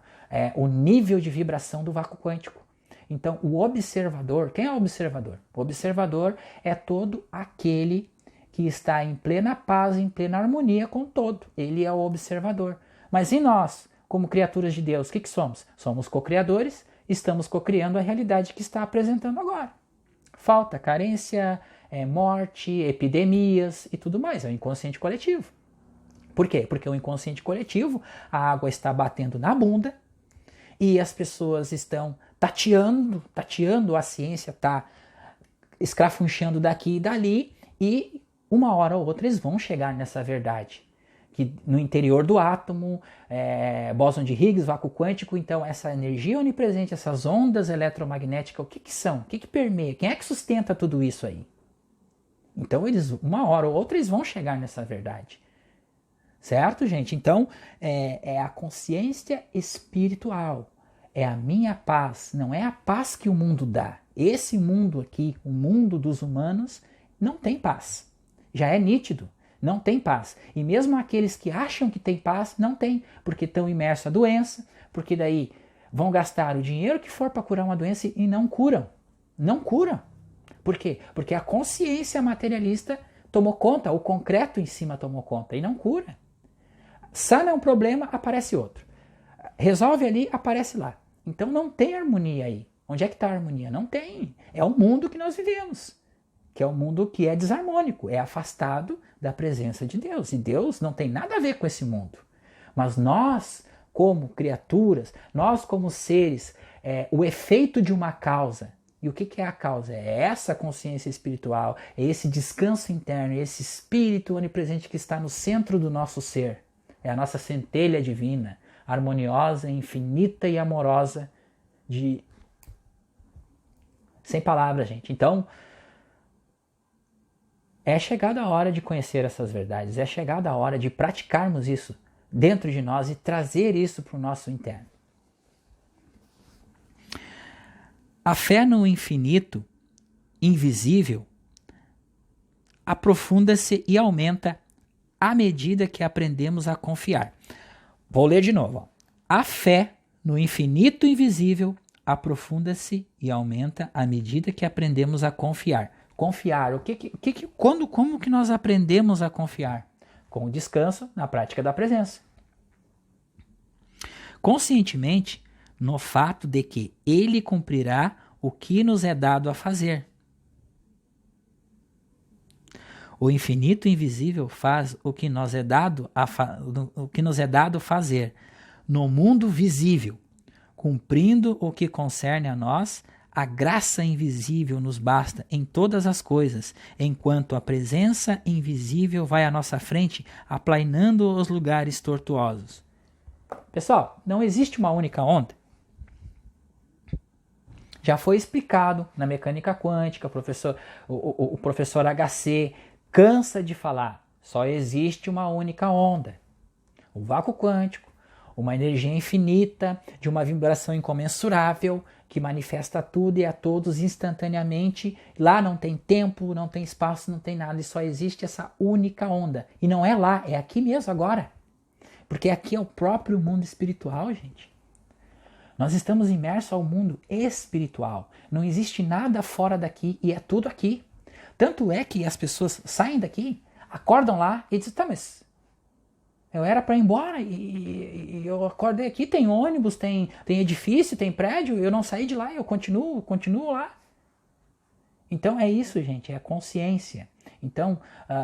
o nível de vibração do vácuo quântico. Então, o observador, quem é o observador? O observador é todo aquele que está em plena paz, em plena harmonia com o todo. Ele é o observador. Mas e nós, como criaturas de Deus, o que somos? Somos co-criadores, estamos co-criando a realidade que está apresentando agora. Falta, carência, morte, epidemias e tudo mais. É o inconsciente coletivo. Por quê? Porque o inconsciente coletivo, a água está batendo na bunda e as pessoas estão tateando, a ciência está escrafunchando daqui e dali, e uma hora ou outra eles vão chegar nessa verdade. Que no interior do átomo, bóson de Higgs, vácuo quântico, então essa energia onipresente, essas ondas eletromagnéticas, o que são? O que permeia? Quem é que sustenta tudo isso aí? Então eles, uma hora ou outra, eles vão chegar nessa verdade. Certo, gente? Então, é a consciência espiritual, é a minha paz, não é a paz que o mundo dá. Esse mundo aqui, o mundo dos humanos, não tem paz. Já é nítido, não tem paz. E mesmo aqueles que acham que tem paz, não tem, porque estão imersos à doença, porque daí vão gastar o dinheiro que for para curar uma doença e não curam. Não curam. Por quê? Porque a consciência materialista tomou conta, o concreto em cima tomou conta e não cura. Sana um problema, aparece outro. Resolve ali, aparece lá. Então não tem harmonia aí. Onde é que está a harmonia? Não tem. É o mundo que nós vivemos, que é um mundo que é desarmônico, é afastado da presença de Deus. E Deus não tem nada a ver com esse mundo. Mas nós, como criaturas, nós como seres, o efeito de uma causa. E o que é a causa? É essa consciência espiritual, é esse descanso interno, é esse espírito onipresente que está no centro do nosso ser. É a nossa centelha divina, harmoniosa, infinita e amorosa, sem palavras, gente. Então, é chegada a hora de conhecer essas verdades, é chegada a hora de praticarmos isso dentro de nós e trazer isso para o nosso interno. A fé no infinito, invisível, aprofunda-se e aumenta à medida que aprendemos a confiar. Vou ler de novo. Ó. A fé no infinito invisível aprofunda-se e aumenta à medida que aprendemos a confiar. Confiar, como que nós aprendemos a confiar? Com o descanso na prática da presença. Conscientemente, no fato de que Ele cumprirá o que nos é dado a fazer. O infinito invisível faz o que nos é dado fazer no mundo visível, cumprindo o que concerne a nós. A graça invisível nos basta em todas as coisas, enquanto a presença invisível vai à nossa frente, aplainando os lugares tortuosos. Pessoal, não existe uma única onda. Já foi explicado na mecânica quântica, o professor HC cansa de falar, só existe uma única onda. O vácuo quântico, uma energia infinita, de uma vibração incomensurável, que manifesta tudo e a todos instantaneamente. Lá não tem tempo, não tem espaço, não tem nada, e só existe essa única onda. E não é lá, é aqui mesmo agora. Porque aqui é o próprio mundo espiritual, gente. Nós estamos imersos ao mundo espiritual. Não existe nada fora daqui e é tudo aqui. Tanto é que as pessoas saem daqui, acordam lá e dizem, tá, mas eu era para ir embora e eu acordei aqui, tem ônibus, tem edifício, tem prédio, eu não saí de lá, eu continuo lá. Então é isso, gente, é consciência. Então,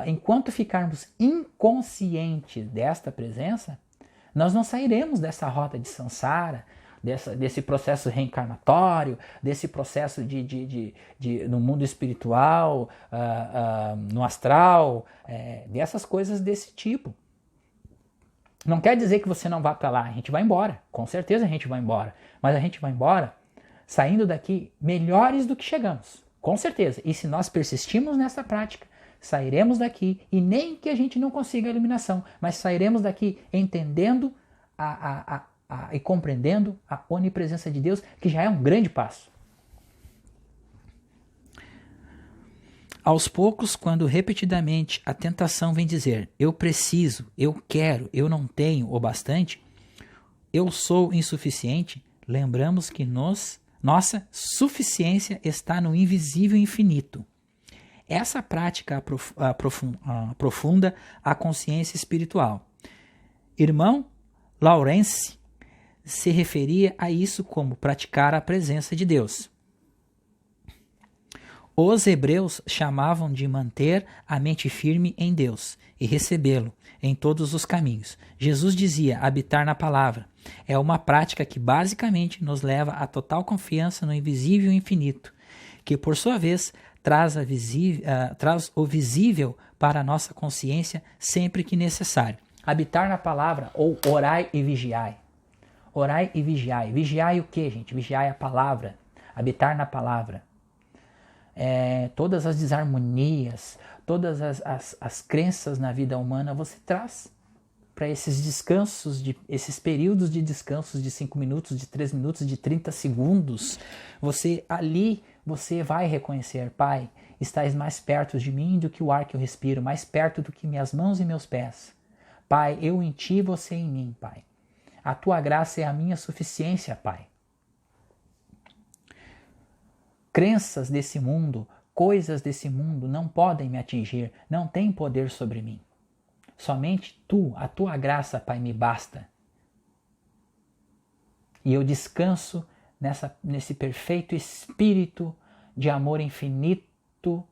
enquanto ficarmos inconscientes desta presença, nós não sairemos dessa rota de samsara, desse processo reencarnatório, desse processo no mundo espiritual, no astral, dessas coisas desse tipo. Não quer dizer que você não vá para lá, a gente vai embora, com certeza a gente vai embora, mas a gente vai embora saindo daqui melhores do que chegamos, com certeza. E se nós persistirmos nessa prática, sairemos daqui, e nem que a gente não consiga a iluminação, mas sairemos daqui entendendo e compreendendo a onipresença de Deus, que já é um grande passo. Aos poucos, quando repetidamente a tentação vem dizer eu preciso, eu quero, eu não tenho o bastante, eu sou insuficiente, lembramos que nos Nossa suficiência está no invisível infinito. Essa prática aprofunda a consciência espiritual. Irmão Lawrence se referia a isso como praticar a presença de Deus. Os hebreus chamavam de manter a mente firme em Deus e recebê-lo em todos os caminhos. Jesus dizia habitar na palavra. É uma prática que basicamente nos leva à total confiança no invisível infinito, que por sua vez traz o visível para a nossa consciência sempre que necessário. Habitar na palavra ou orai e vigiai. Orai e vigiai. Vigiai o que, gente? Vigiai a palavra. Habitar na palavra. Todas as desarmonias, todas as crenças na vida humana, você traz para esses descansos, esses períodos de descansos de 5 minutos, de 3 minutos, de 30 segundos. Você vai reconhecer, Pai, estás mais perto de mim do que o ar que eu respiro, mais perto do que minhas mãos e meus pés. Pai, eu em ti, você em mim, Pai. A tua graça é a minha suficiência, Pai. Crenças desse mundo, coisas desse mundo não podem me atingir, não têm poder sobre mim. Somente a tua graça, Pai, me basta. E eu descanso nesse perfeito espírito de amor infinito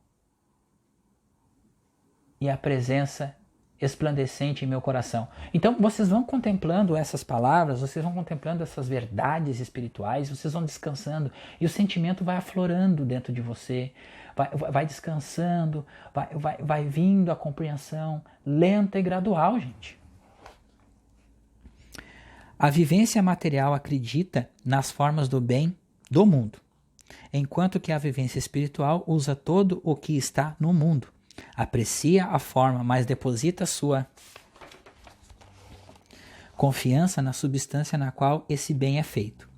e a presença esplandecente em meu coração. Então vocês vão contemplando essas palavras, vocês vão contemplando essas verdades espirituais, vocês vão descansando e o sentimento vai aflorando dentro de você, vai descansando, vai vindo a compreensão lenta e gradual, gente. A vivência material acredita nas formas do bem do mundo, enquanto que a vivência espiritual usa todo o que está no mundo. Aprecia a forma, mas deposita sua confiança na substância na qual esse bem é feito,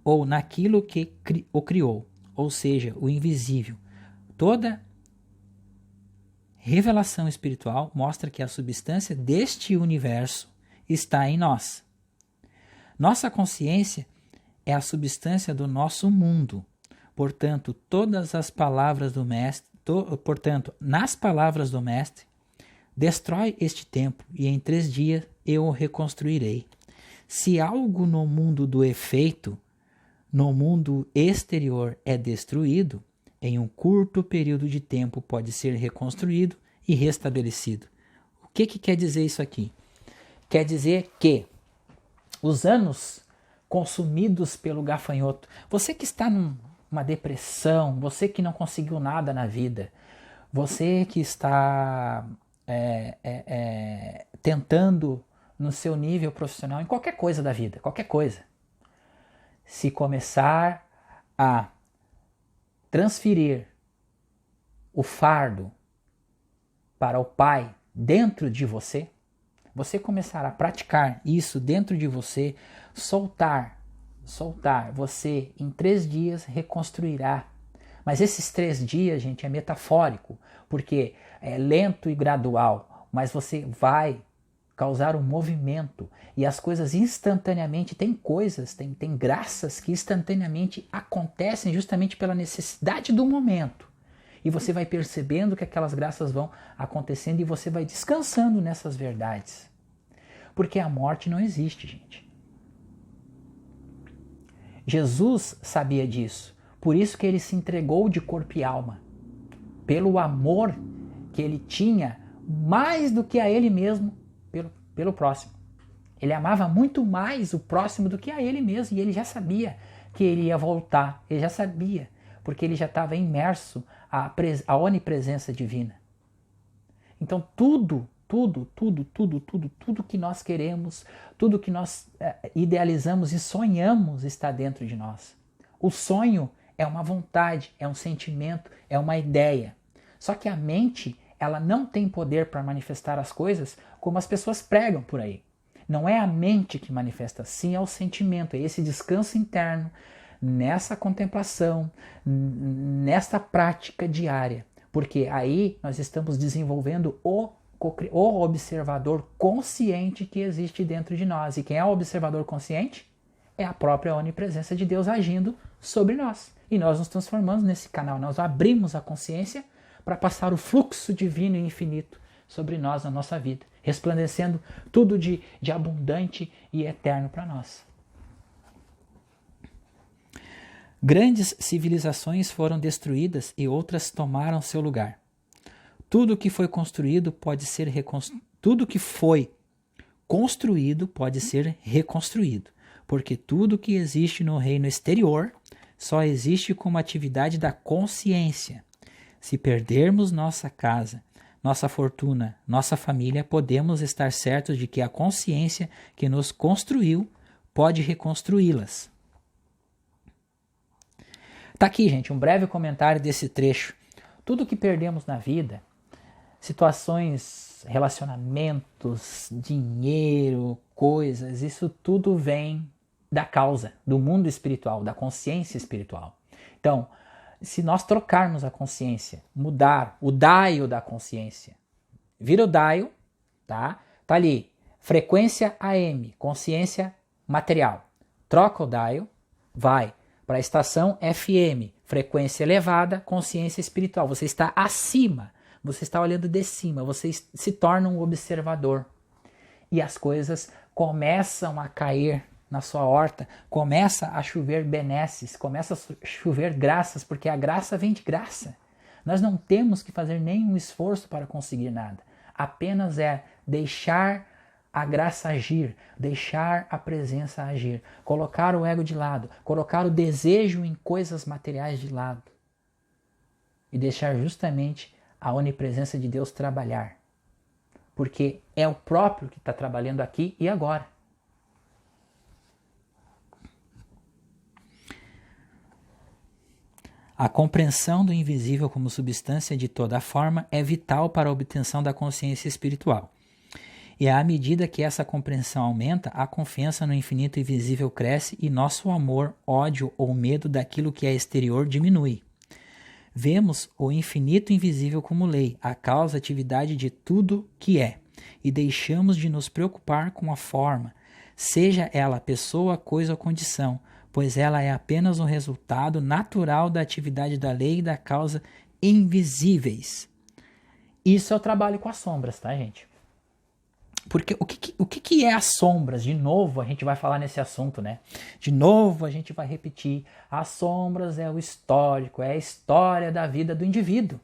ou naquilo que o criou, ou seja, o invisível. Toda revelação espiritual mostra que a substância deste universo está em nós. Nossa consciência é a substância do nosso mundo. Portanto, todas as palavras do Mestre, nas palavras do Mestre, destrói este tempo e em 3 dias eu o reconstruirei. Se algo no mundo do efeito, no mundo exterior é destruído, em um curto período de tempo pode ser reconstruído e restabelecido. O que quer dizer isso aqui? Quer dizer que os anos consumidos pelo gafanhoto, você que está numa depressão, você que não conseguiu nada na vida, você que está tentando no seu nível profissional, em qualquer coisa da vida, qualquer coisa, se começar a transferir o fardo para o Pai dentro de você, você começar a praticar isso dentro de você, soltar, você em 3 dias reconstruirá. Mas esses 3 dias, gente, é metafórico, porque é lento e gradual, mas você vai causar um movimento e as coisas instantaneamente, tem graças que instantaneamente acontecem justamente pela necessidade do momento. E você vai percebendo que aquelas graças vão acontecendo e você vai descansando nessas verdades. Porque a morte não existe, gente. Jesus sabia disso. Por isso que ele se entregou de corpo e alma. Pelo amor que ele tinha, mais do que a ele mesmo, pelo próximo. Ele amava muito mais o próximo do que a ele mesmo. E ele já sabia que ele ia voltar. Ele já sabia. Porque ele já estava imerso à onipresença divina. Então tudo que nós queremos, tudo que nós idealizamos e sonhamos está dentro de nós. O sonho é uma vontade, é um sentimento, é uma ideia. Só que a mente, ela não tem poder para manifestar as coisas como as pessoas pregam por aí. Não é a mente que manifesta, sim é o sentimento, é esse descanso interno, nessa contemplação, nesta prática diária. Porque aí nós estamos desenvolvendo o observador consciente que existe dentro de nós. E quem é o observador consciente? É a própria onipresença de Deus agindo sobre nós. E nós nos transformamos nesse canal, nós abrimos a consciência para passar o fluxo divino e infinito sobre nós, na nossa vida, resplandecendo tudo de abundante e eterno para nós. Grandes civilizações foram destruídas e outras tomaram seu lugar. Tudo que foi construído pode ser reconstruído, porque tudo que existe no reino exterior só existe como atividade da consciência. Se perdermos nossa casa, nossa fortuna, nossa família, podemos estar certos de que a consciência que nos construiu pode reconstruí-las. Tá aqui, gente, um breve comentário desse trecho. Tudo que perdemos na vida, situações, relacionamentos, dinheiro, coisas, isso tudo vem da causa, do mundo espiritual, da consciência espiritual. Então, se nós trocarmos a consciência, mudar o dial da consciência, vira o dial, tá ali, frequência AM, consciência material. Troca o dial, vai para a estação FM, frequência elevada, consciência espiritual. Você está acima, você está olhando de cima, você se torna um observador. E as coisas começam a cair na sua horta, começa a chover benesses, começa a chover graças, porque a graça vem de graça. Nós não temos que fazer nenhum esforço para conseguir nada. Apenas é deixar a graça agir, deixar a presença agir, colocar o ego de lado, colocar o desejo em coisas materiais de lado e deixar justamente a onipresença de Deus trabalhar. Porque é o próprio que está trabalhando aqui e agora. A compreensão do invisível como substância de toda forma é vital para a obtenção da consciência espiritual. E à medida que essa compreensão aumenta, a confiança no infinito invisível cresce e nosso amor, ódio ou medo daquilo que é exterior diminui. Vemos o infinito invisível como lei, a causa, atividade de tudo que é, e deixamos de nos preocupar com a forma, seja ela pessoa, coisa ou condição, pois ela é apenas um resultado natural da atividade da lei e da causa invisíveis. Isso é o trabalho com as sombras, tá, gente? Porque o que é as sombras? De novo, a gente vai falar nesse assunto, né? De novo, a gente vai repetir. As sombras é o histórico, é a história da vida do indivíduo.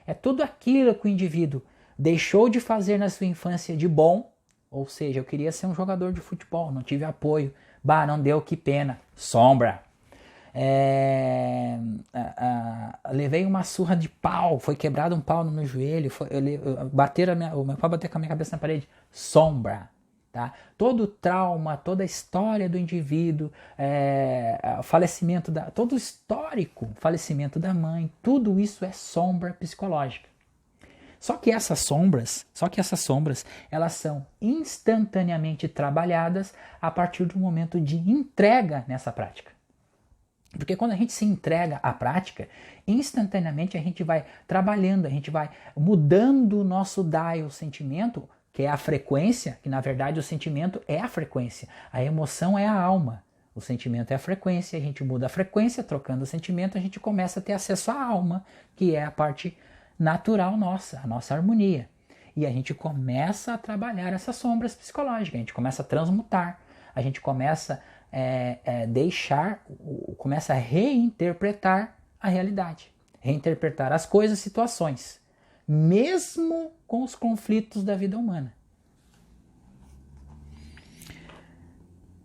É tudo aquilo que o indivíduo deixou de fazer na sua infância de bom, ou seja, eu queria ser um jogador de futebol, não tive apoio. Bah, não deu, que pena. Sombra. Levei uma surra de pau, foi quebrado um pau no meu joelho, o meu pau bateu com a minha cabeça na parede. Sombra. Tá? Todo o trauma, toda a história do indivíduo, falecimento todo o histórico, falecimento da mãe, tudo isso é sombra psicológica. Só que essas sombras, elas são instantaneamente trabalhadas a partir do momento de entrega nessa prática. Porque quando a gente se entrega à prática, instantaneamente a gente vai trabalhando, a gente vai mudando o nosso dial, o sentimento, que é a frequência, que na verdade o sentimento é a frequência, a emoção é a alma, o sentimento é a frequência, a gente muda a frequência, trocando o sentimento, a gente começa a ter acesso à alma, que é a parte natural nossa, a nossa harmonia. E a gente começa a trabalhar essas sombras psicológicas, a gente começa a transmutar, a gente começa começa a reinterpretar a realidade, reinterpretar as coisas, situações, mesmo com os conflitos da vida humana.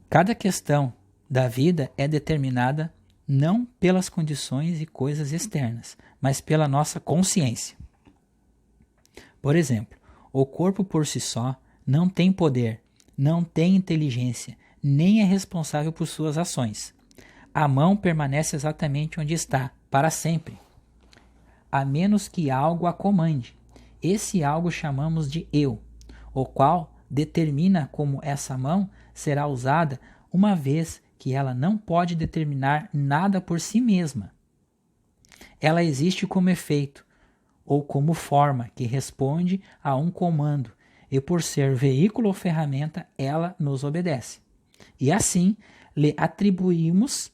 Cada questão da vida é determinada não pelas condições e coisas externas, mas pela nossa consciência. Por exemplo, o corpo por si só não tem poder, não tem inteligência, nem é responsável por suas ações. A mão permanece exatamente onde está, para sempre, a menos que algo a comande. Esse algo chamamos de eu, o qual determina como essa mão será usada, uma vez que ela não pode determinar nada por si mesma. Ela existe como efeito, ou como forma que responde a um comando, e por ser veículo ou ferramenta, ela nos obedece. E assim, lhe atribuímos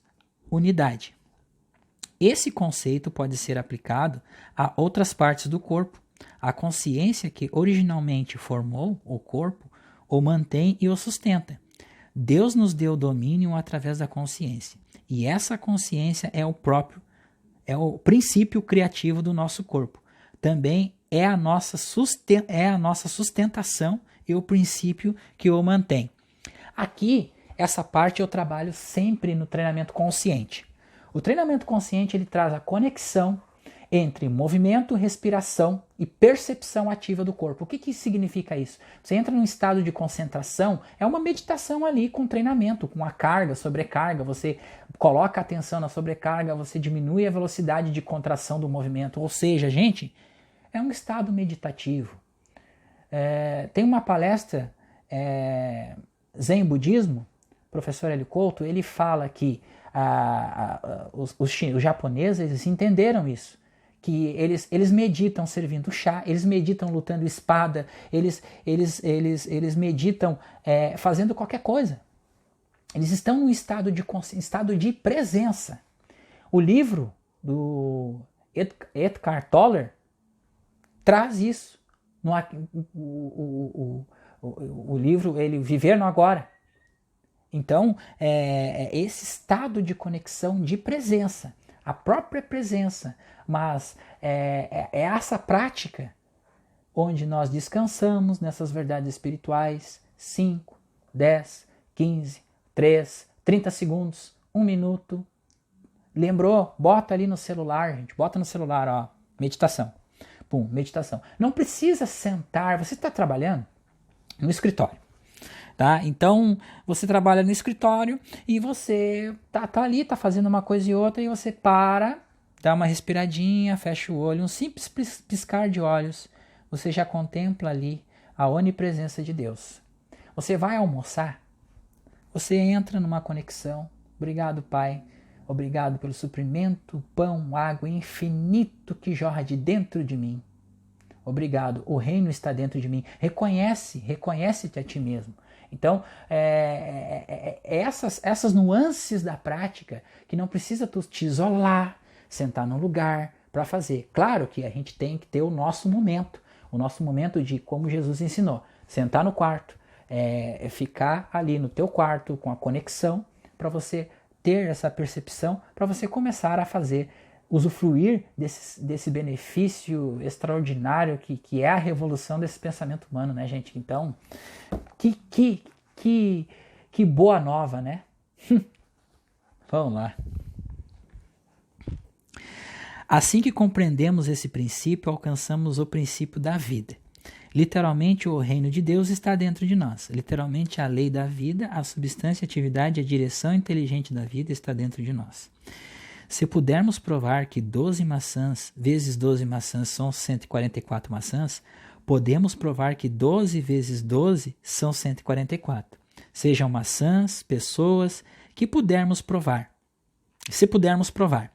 unidade. Esse conceito pode ser aplicado a outras partes do corpo. A consciência que originalmente formou o corpo o mantém e o sustenta. Deus nos deu domínio através da consciência. E essa consciência é o princípio criativo do nosso corpo. Também é a nossa sustentação e o princípio que o mantém. Aqui, essa parte eu trabalho sempre no treinamento consciente. O treinamento consciente ele traz a conexão entre movimento, respiração e percepção ativa do corpo. O que significa isso? Você entra num estado de concentração, é uma meditação ali com treinamento, com a carga, sobrecarga, você coloca a atenção na sobrecarga, você diminui a velocidade de contração do movimento, ou seja, gente, é um estado meditativo. Tem uma palestra, Zen Budismo, o professor Hélio Couto, ele fala que os japoneses eles entenderam isso, que eles meditam servindo chá, eles meditam lutando espada, eles meditam fazendo qualquer coisa. Eles estão num estado de presença. O livro do Eckhart Tolle traz isso. O livro, ele Viver no Agora. Então, esse estado de conexão de presença, a própria presença, mas é essa prática onde nós descansamos nessas verdades espirituais, 5, 10, 15, 3, 30 segundos, 1 minuto. Lembrou? Bota ali no celular, gente, bota no celular, ó, meditação. Pum, meditação. Não precisa sentar, você está trabalhando no escritório. Tá? Então, você trabalha no escritório e você tá ali, tá fazendo uma coisa e outra e você para, dá uma respiradinha, fecha o olho, um simples piscar de olhos, você já contempla ali a onipresença de Deus. Você vai almoçar, você entra numa conexão. Obrigado, Pai. Obrigado pelo suprimento, pão, água infinito que jorra de dentro de mim. Obrigado, o reino está dentro de mim. Reconhece-te a ti mesmo. Então, essas nuances da prática que não precisa tu te isolar, sentar num lugar para fazer. Claro que a gente tem que ter o nosso momento de como Jesus ensinou, sentar no quarto, ficar ali no teu quarto com a conexão para você ter essa percepção, para você começar a fazer, usufruir desse benefício extraordinário que é a revolução desse pensamento humano, né, gente? Então, que boa nova, né? Vamos lá. Assim que compreendemos esse princípio, alcançamos o princípio da vida. Literalmente, o reino de Deus está dentro de nós. Literalmente, a lei da vida, a substância, a atividade, a direção inteligente da vida está dentro de nós. Se pudermos provar que 12 maçãs vezes 12 maçãs são 144 maçãs, podemos provar que 12 vezes 12 são 144. Sejam maçãs, pessoas, que pudermos provar. Se pudermos provar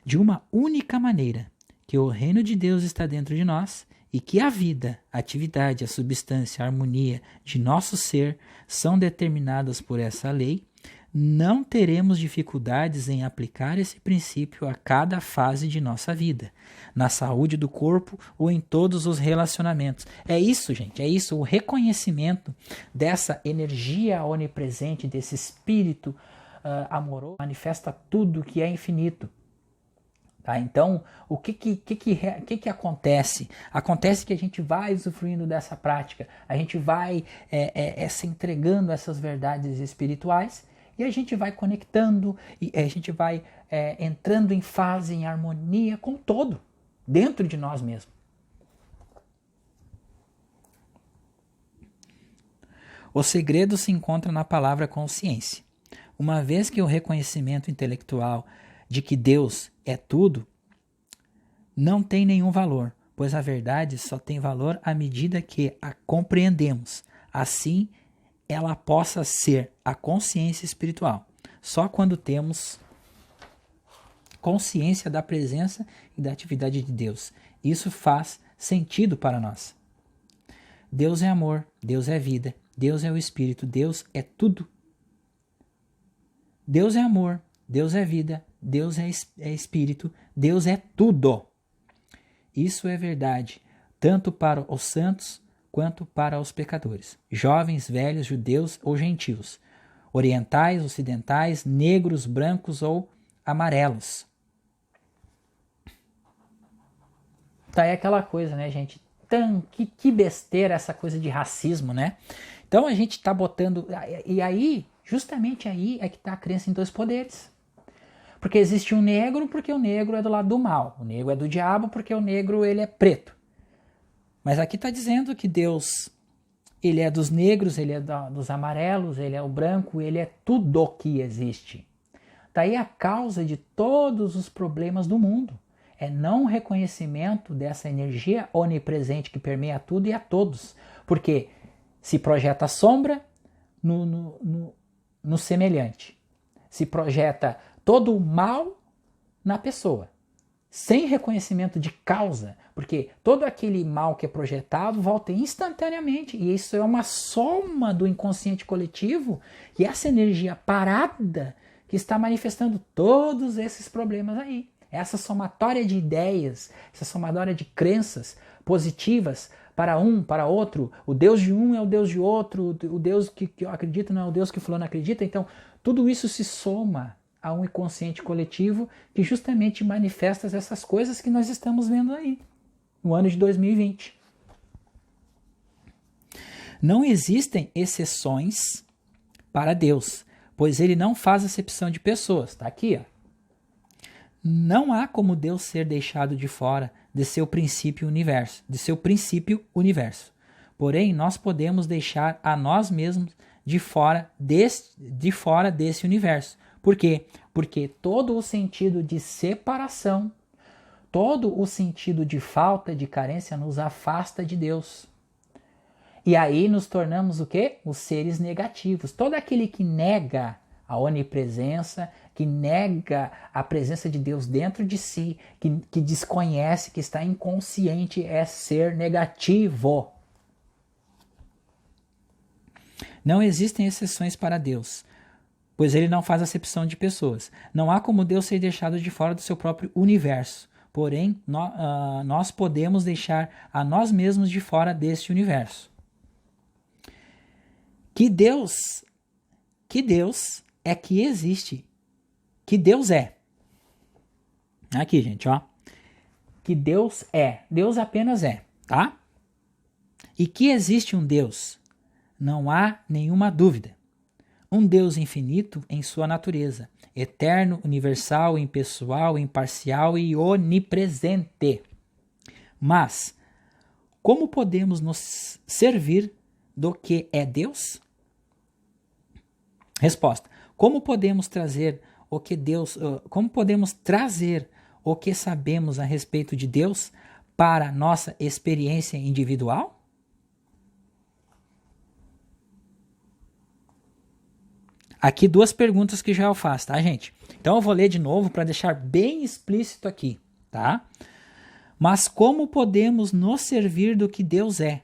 de uma única maneira que o reino de Deus está dentro de nós e que a vida, a atividade, a substância, a harmonia de nosso ser são determinadas por essa lei, não teremos dificuldades em aplicar esse princípio a cada fase de nossa vida, na saúde do corpo ou em todos os relacionamentos. É isso, gente, é isso, o reconhecimento dessa energia onipresente, desse espírito amoroso, manifesta tudo que é infinito. Tá? Então, o que acontece? Acontece que a gente vai usufruindo dessa prática, a gente vai se entregando a essas verdades espirituais, e a gente vai conectando, e a gente vai entrando em fase, em harmonia com o todo, dentro de nós mesmos. O segredo se encontra na palavra consciência. Uma vez que o reconhecimento intelectual de que Deus é tudo não tem nenhum valor, pois a verdade só tem valor à medida que a compreendemos. Assim, ela possa ser a consciência espiritual. Só quando temos consciência da presença e da atividade de Deus. Isso faz sentido para nós. Deus é amor, Deus é vida, Deus é o Espírito, Deus é tudo. Deus é amor, Deus é vida, Deus é espírito, Deus é tudo. Isso é verdade, tanto para os santos quanto para os pecadores, jovens, velhos, judeus ou gentios, orientais, ocidentais, negros, brancos ou amarelos. Tá aí aquela coisa, né, gente? Que besteira essa coisa de racismo, né? Então a gente tá botando... E aí, justamente aí é que tá a crença em dois poderes. Porque existe um negro porque o negro é do lado do mal. O negro é do diabo porque o negro ele é preto. Mas aqui está dizendo que Deus, ele é dos negros, ele é dos amarelos, ele é o branco, ele é tudo o que existe. Daí a causa de todos os problemas do mundo. É não reconhecimento dessa energia onipresente que permeia tudo e a todos. Porque se projeta sombra no semelhante. Se projeta todo o mal na pessoa. Sem reconhecimento de causa, porque todo aquele mal que é projetado volta instantaneamente, e isso é uma soma do inconsciente coletivo, e essa energia parada que está manifestando todos esses problemas aí. Essa somatória de ideias, essa somatória de crenças positivas para um, para outro, o Deus de um é o Deus de outro, o Deus que eu acredito não é o Deus que fulano acredita, então tudo isso se soma a um inconsciente coletivo que justamente manifesta essas coisas que nós estamos vendo aí, no ano de 2020. Não existem exceções para Deus, pois ele não faz acepção de pessoas. Está aqui, ó. Não há como Deus ser deixado de fora de seu princípio universo, Porém, nós podemos deixar a nós mesmos de fora desse universo. Por quê? Porque todo o sentido de separação, todo o sentido de falta, de carência, nos afasta de Deus. E aí nos tornamos o quê? Os seres negativos. Todo aquele que nega a onipresença, que nega a presença de Deus dentro de si, que desconhece, que está inconsciente, é ser negativo. Não existem exceções para Deus, pois ele não faz acepção de pessoas. Não há como Deus ser deixado de fora do seu próprio universo. Porém, nós podemos deixar a nós mesmos de fora desse universo. Que Deus é que existe. Que Deus é. Aqui, gente, ó. Que Deus é. Deus apenas é, tá? E que existe um Deus, não há nenhuma dúvida. Um Deus infinito em sua natureza, eterno, universal, impessoal, imparcial e onipresente. Mas, como podemos nos servir do que é Deus? Resposta: como podemos trazer o que sabemos a respeito de Deus para nossa experiência individual? Aqui duas perguntas que já eu faço, tá, gente? Então eu vou ler de novo para deixar bem explícito aqui, tá? Mas como podemos nos servir do que Deus é?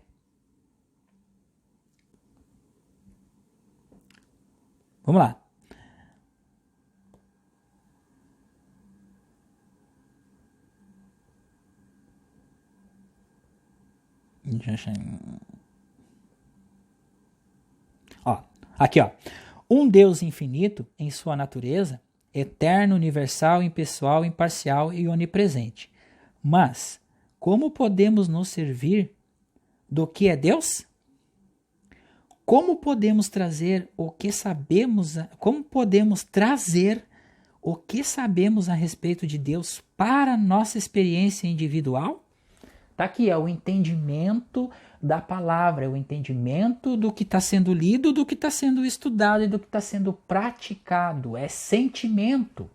Vamos lá. Ó, aqui, ó. Um Deus infinito em sua natureza, eterno, universal, impessoal, imparcial e onipresente. Mas, como podemos nos servir do que é Deus? Como podemos trazer o que sabemos a respeito de Deus para nossa experiência individual? Tá aqui, é o entendimento da palavra, é o entendimento do que está sendo lido, do que está sendo estudado e do que está sendo praticado. É sentimento.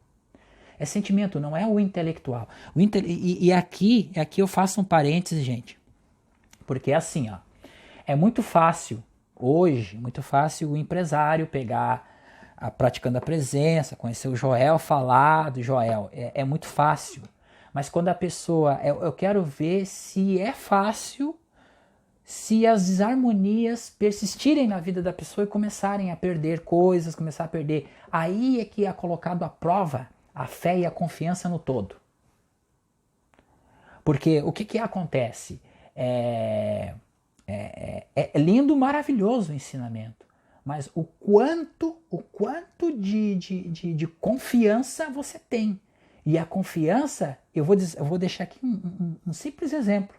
É sentimento, não é o intelectual. Aqui eu faço um parênteses, gente. Porque é assim, ó. É muito fácil, hoje, muito fácil o empresário pegar praticando a presença, conhecer o Joel, falar do Joel. É muito fácil. Mas quando a pessoa... Eu quero ver se é fácil, se as desarmonias persistirem na vida da pessoa e começarem a perder coisas, começar a perder. Aí é que é colocado à prova a fé e a confiança no todo. Porque o que acontece? É lindo, maravilhoso o ensinamento, mas o quanto de confiança você tem. E a confiança, eu vou deixar aqui um simples exemplo.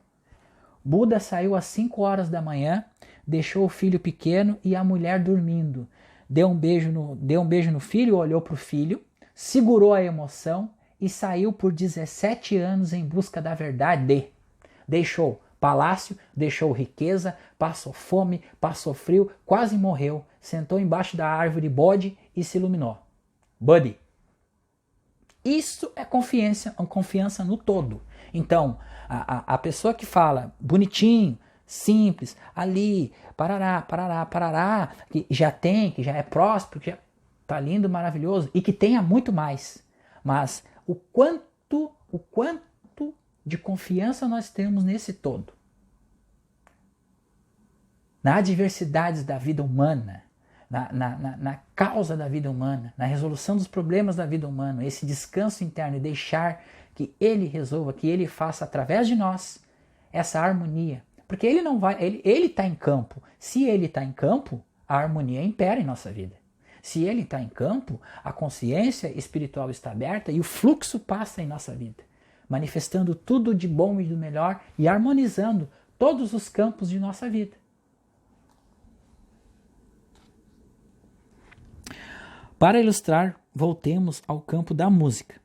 Buda saiu às 5 horas da manhã, deixou o filho pequeno e a mulher dormindo. Deu um beijo no filho, olhou para o filho, segurou a emoção e saiu por 17 anos em busca da verdade. Deixou palácio, deixou riqueza, passou fome, passou frio, quase morreu, sentou embaixo da árvore bode e se iluminou. Buddy. Isso é confiança no todo. Então, a pessoa que fala bonitinho, simples, ali, parará, que já é próspero, que já tá lindo, maravilhoso e que tenha muito mais. Mas o quanto de confiança nós temos nesse todo. Na adversidades da vida humana, na causa da vida humana, na resolução dos problemas da vida humana, esse descanso interno e deixar que Ele resolva, que Ele faça através de nós essa harmonia. Porque Ele não vai, Ele está em campo. Se Ele está em campo, a harmonia impera em nossa vida. Se Ele está em campo, a consciência espiritual está aberta e o fluxo passa em nossa vida, manifestando tudo de bom e do melhor e harmonizando todos os campos de nossa vida. Para ilustrar, voltemos ao campo da música,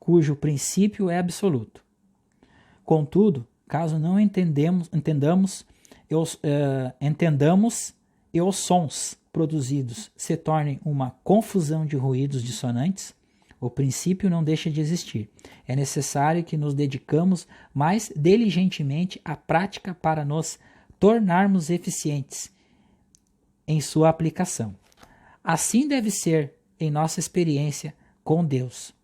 cujo princípio é absoluto. Contudo, caso não entendamos e os sons produzidos se tornem uma confusão de ruídos dissonantes, o princípio não deixa de existir. É necessário que nos dedicamos mais diligentemente à prática para nos tornarmos eficientes em sua aplicação. Assim deve ser em nossa experiência com Deus.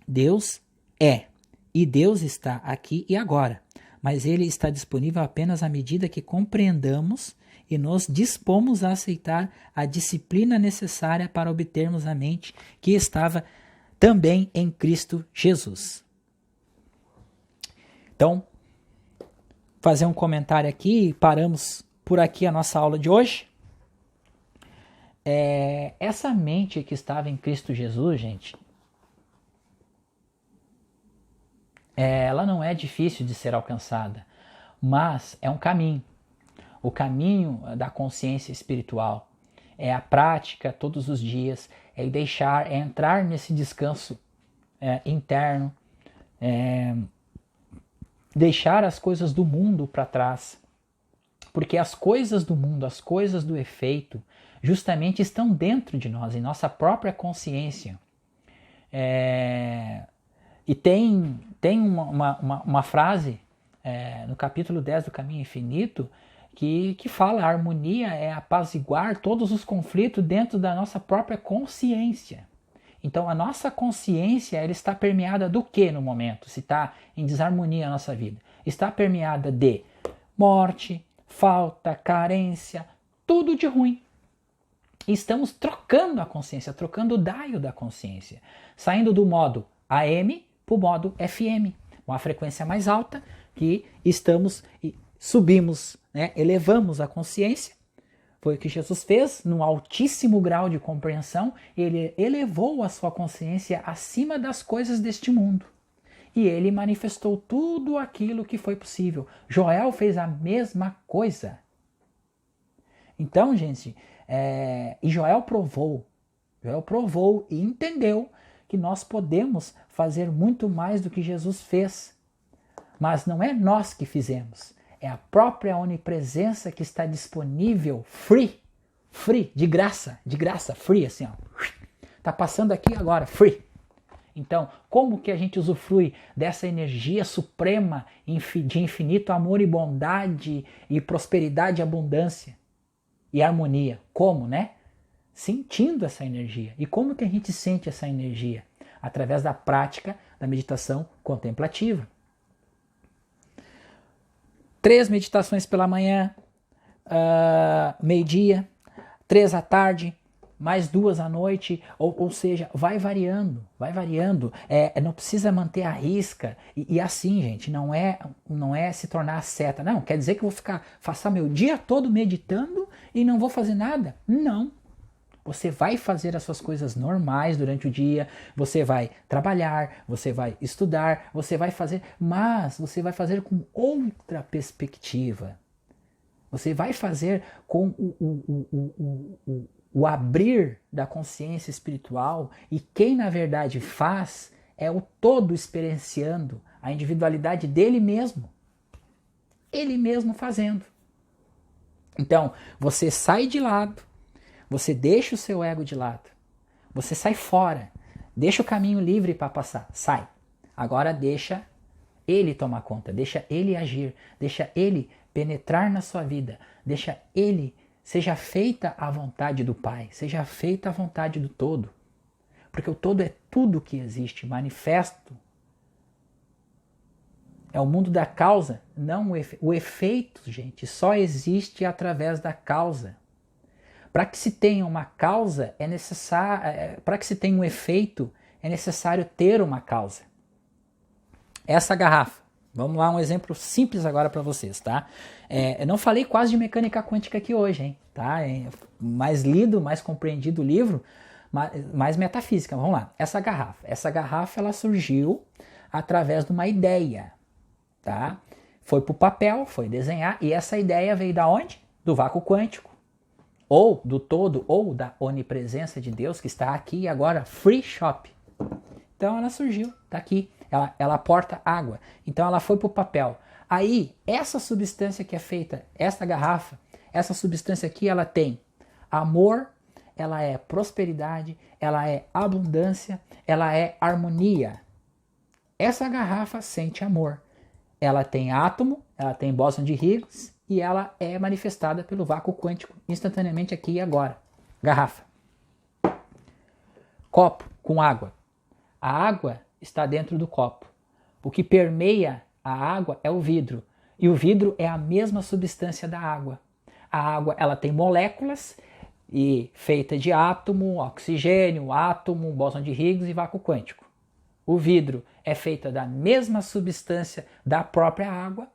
Deus é, e Deus está aqui e agora, mas Ele está disponível apenas à medida que compreendamos e nos dispomos a aceitar a disciplina necessária para obtermos a mente que estava também em Cristo Jesus. Então, fazer um comentário aqui, paramos por aqui a nossa aula de hoje. Essa mente que estava em Cristo Jesus, gente, ela não é difícil de ser alcançada, mas é um caminho. O caminho da consciência espiritual é a prática todos os dias, é entrar nesse descanso interno, deixar as coisas do mundo para trás, porque as coisas do mundo, as coisas do efeito, justamente estão dentro de nós, em nossa própria consciência. E tem uma frase no capítulo 10 do Caminho Infinito que fala: a harmonia é apaziguar todos os conflitos dentro da nossa própria consciência. Então a nossa consciência, ela está permeada do que no momento? Se está em desarmonia a nossa vida, está permeada de morte, falta, carência, tudo de ruim. E estamos trocando a consciência, trocando o dial da consciência, saindo do modo AM para o modo FM, uma frequência mais alta, que subimos, elevamos a consciência. Foi o que Jesus fez, num altíssimo grau de compreensão. Ele elevou a sua consciência acima das coisas deste mundo. E ele manifestou tudo aquilo que foi possível. Joel fez a mesma coisa. Então, gente, e Joel provou e entendeu que nós podemos fazer muito mais do que Jesus fez. Mas não é nós que fizemos, é a própria onipresença que está disponível, free, de graça, free, assim, ó. Tá passando aqui agora, free. Então, como que a gente usufrui dessa energia suprema de infinito amor e bondade e prosperidade e abundância e harmonia? Como, né? Sentindo essa energia. E como que a gente sente essa energia? Através da prática da meditação contemplativa. 3 meditações pela manhã, meio-dia, 3 à tarde, mais 2 à noite, ou seja, vai variando, não precisa manter a risca, e assim, gente, não é se tornar seta, não, quer dizer que eu vou passar meu dia todo meditando e não vou fazer nada? Não. Você vai fazer as suas coisas normais durante o dia, você vai trabalhar, você vai estudar, você vai fazer, mas você vai fazer com outra perspectiva. Você vai fazer com o abrir da consciência espiritual, e quem na verdade faz é o todo experienciando a individualidade dele mesmo. Ele mesmo fazendo. Então, você sai de lado, você deixa o seu ego de lado, você sai fora, deixa o caminho livre para passar, sai. Agora deixa ele tomar conta, deixa ele agir, deixa ele penetrar na sua vida, deixa ele, seja feita a vontade do Pai, seja feita a vontade do todo. Porque o todo é tudo que existe, manifesto. É o mundo da causa, não o efeito, gente, só existe através da causa. Para que se tenha uma causa, é necessário, para que se tenha um efeito, é necessário ter uma causa. Essa garrafa, vamos lá, um exemplo simples agora para vocês, tá? Eu não falei quase de mecânica quântica aqui hoje, hein? Tá? Mais lido, mais compreendido o livro, mais metafísica. Vamos lá, essa garrafa ela surgiu através de uma ideia, tá? Foi para o papel, foi desenhar, e essa ideia veio da onde? Do vácuo quântico. Ou do todo, ou da onipresença de Deus que está aqui agora, free shop. Então ela surgiu, está aqui, ela aporta água, então ela foi para o papel. Aí, essa substância que é feita, essa garrafa, essa substância aqui, ela tem amor, ela é prosperidade, ela é abundância, ela é harmonia. Essa garrafa sente amor. Ela tem átomo, ela tem bóson de Higgs, e ela é manifestada pelo vácuo quântico instantaneamente aqui e agora. Garrafa. Copo com água. A água está dentro do copo. O que permeia a água é o vidro. E o vidro é a mesma substância da água. A água ela tem moléculas e feita de átomo, oxigênio, átomo, bóson de Higgs e vácuo quântico. O vidro é feita da mesma substância da própria água,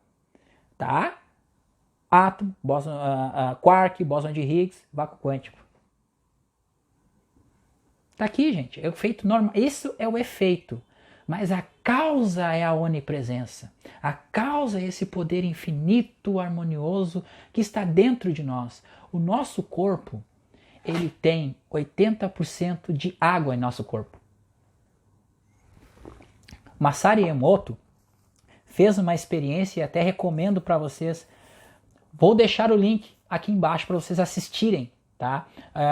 tá? Átomo, quark, bóson de Higgs, vácuo quântico. Tá aqui, gente, é o efeito normal. Isso é o efeito, mas a causa é a onipresença. A causa é esse poder infinito, harmonioso que está dentro de nós. O nosso corpo, ele tem 80% de água em nosso corpo. Masaru Emoto fez uma experiência e até recomendo para vocês. Vou deixar o link aqui embaixo para vocês assistirem, tá?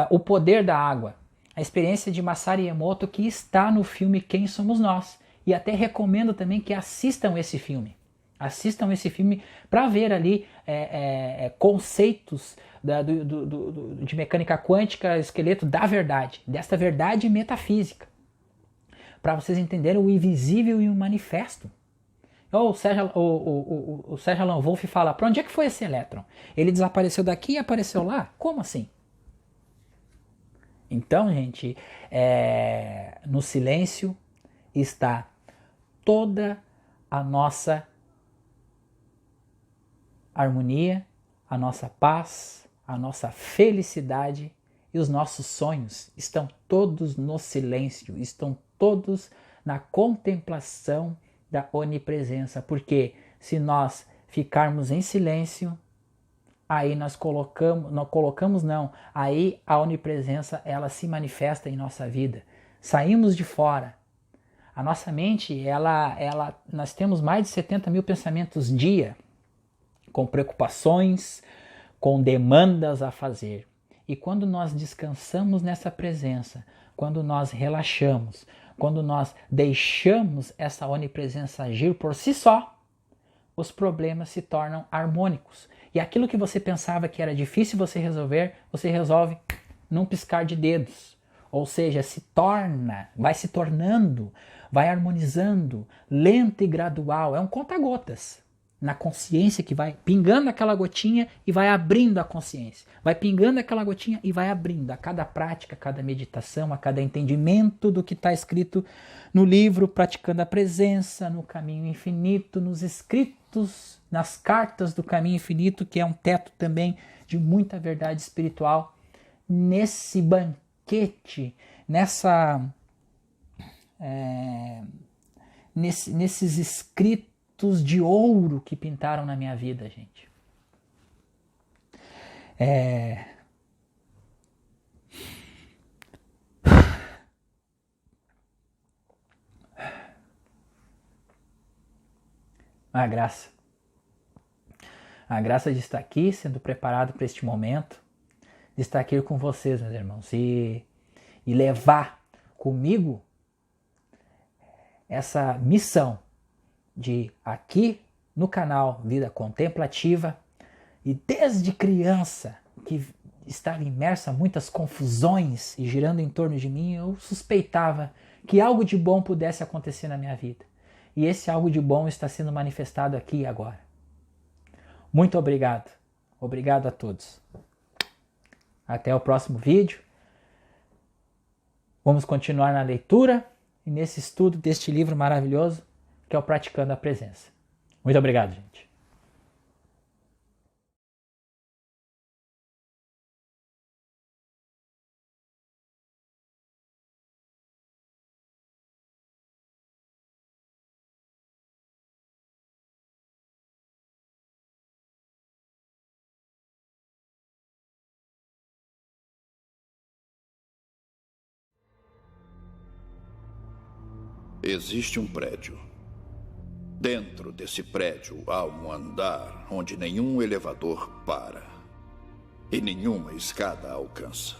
O poder da água. A experiência de Masaru Emoto que está no filme Quem Somos Nós. E até recomendo também que assistam esse filme. Assistam esse filme para ver ali conceitos de mecânica quântica, esqueleto da verdade. Desta verdade metafísica. Para vocês entenderem o invisível e o manifesto. O Sérgio Alan Wolff fala, para onde é que foi esse elétron? Ele desapareceu daqui e apareceu lá? Como assim? Então, gente, no silêncio está toda a nossa harmonia, a nossa paz, a nossa felicidade e os nossos sonhos estão todos no silêncio, estão todos na contemplação da onipresença, porque se nós ficarmos em silêncio, aí aí a onipresença ela se manifesta em nossa vida. Saímos de fora. A nossa mente, nós temos mais de 70 mil pensamentos dia, com preocupações, com demandas a fazer. E quando nós descansamos nessa presença, quando nós relaxamos, quando nós deixamos essa onipresença agir por si só, os problemas se tornam harmônicos. E aquilo que você pensava que era difícil você resolver, você resolve num piscar de dedos. Ou seja, vai se tornando, vai harmonizando, lento e gradual. É um conta-gotas. na consciência que vai pingando aquela gotinha e vai abrindo a consciência. Vai pingando aquela gotinha e vai abrindo. A cada prática, a cada meditação, a cada entendimento do que está escrito no livro, praticando a presença, no caminho infinito, nos escritos, nas cartas do caminho infinito, que é um teto também de muita verdade espiritual. Nesse banquete, nesses escritos de ouro que pintaram na minha vida, gente. A graça. A graça de estar aqui, sendo preparado para este momento, de estar aqui com vocês, meus irmãos, e levar comigo essa missão de aqui no canal Vida Contemplativa, e desde criança, que estava imersa em muitas confusões e girando em torno de mim, eu suspeitava que algo de bom pudesse acontecer na minha vida. E esse algo de bom está sendo manifestado aqui e agora. Muito obrigado. Obrigado a todos. Até o próximo vídeo. Vamos continuar na leitura e nesse estudo deste livro maravilhoso que é o Praticando a Presença. Muito obrigado, gente. Existe um prédio. Dentro desse prédio há um andar onde nenhum elevador para e nenhuma escada alcança.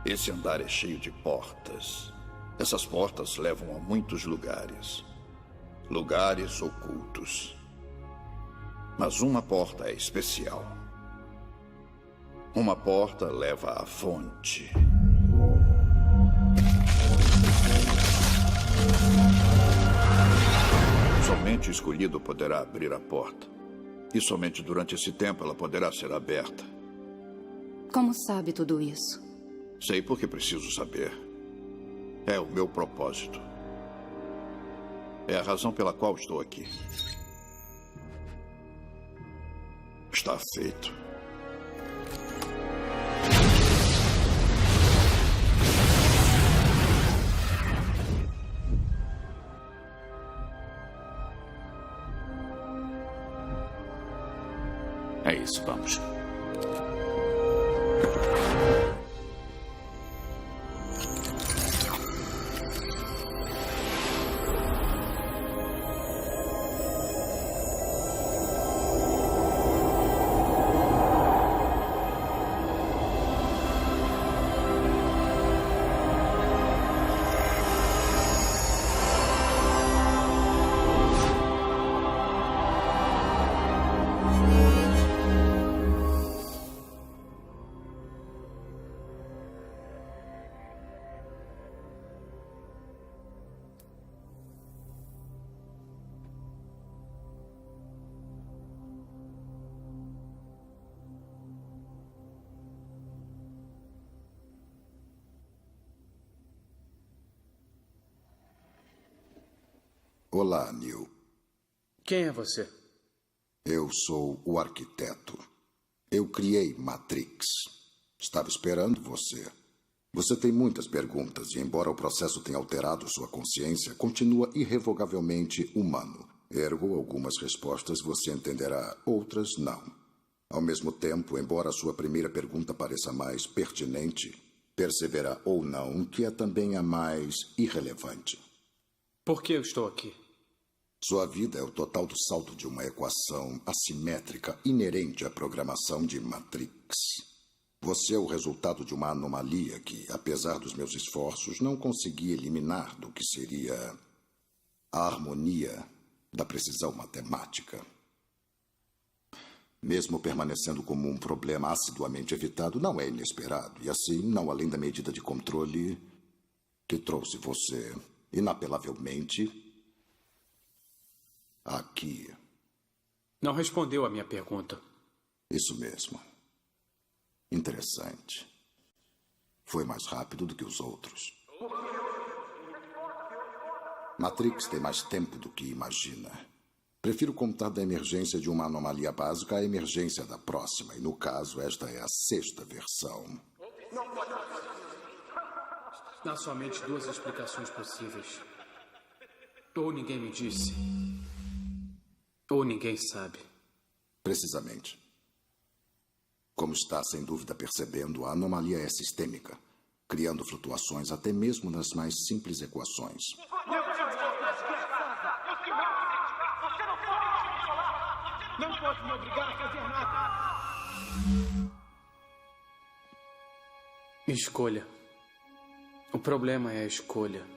Esse andar é cheio de portas. Essas portas levam a muitos lugares. Lugares ocultos. Mas uma porta é especial. Uma porta leva à fonte. Somente o escolhido poderá abrir a porta. E somente durante esse tempo ela poderá ser aberta. Como sabe tudo isso? Sei porque preciso saber. É o meu propósito. É a razão pela qual estou aqui. Está feito. É isso, vamos. Olá, Neil. Quem é você? Eu sou o arquiteto. Eu criei Matrix. Estava esperando você. Você tem muitas perguntas e, embora o processo tenha alterado sua consciência, continua irrevogavelmente humano. Ergo, algumas respostas você entenderá, outras não. Ao mesmo tempo, embora sua primeira pergunta pareça mais pertinente, perceberá ou não que é também a mais irrelevante. Por que eu estou aqui? Sua vida é o total do saldo de uma equação assimétrica inerente à programação de Matrix. Você é o resultado de uma anomalia que, apesar dos meus esforços, não consegui eliminar do que seria a harmonia da precisão matemática. Mesmo permanecendo como um problema assiduamente evitado, não é inesperado, e assim, não além da medida de controle que trouxe você, inapelavelmente, aqui. Não respondeu a minha pergunta. Isso mesmo. Interessante. Foi mais rápido do que os outros. Matrix tem mais tempo do que imagina. Prefiro contar da emergência de uma anomalia básica à emergência da próxima, e no caso, esta é a 6ª versão. Há somente 2 explicações possíveis. Ou ninguém me disse, ou ninguém sabe. Precisamente. Como está sem dúvida percebendo, a anomalia é sistêmica, criando flutuações até mesmo nas mais simples equações. Não pode me obrigar a fazer nada. Escolha. O problema é a escolha.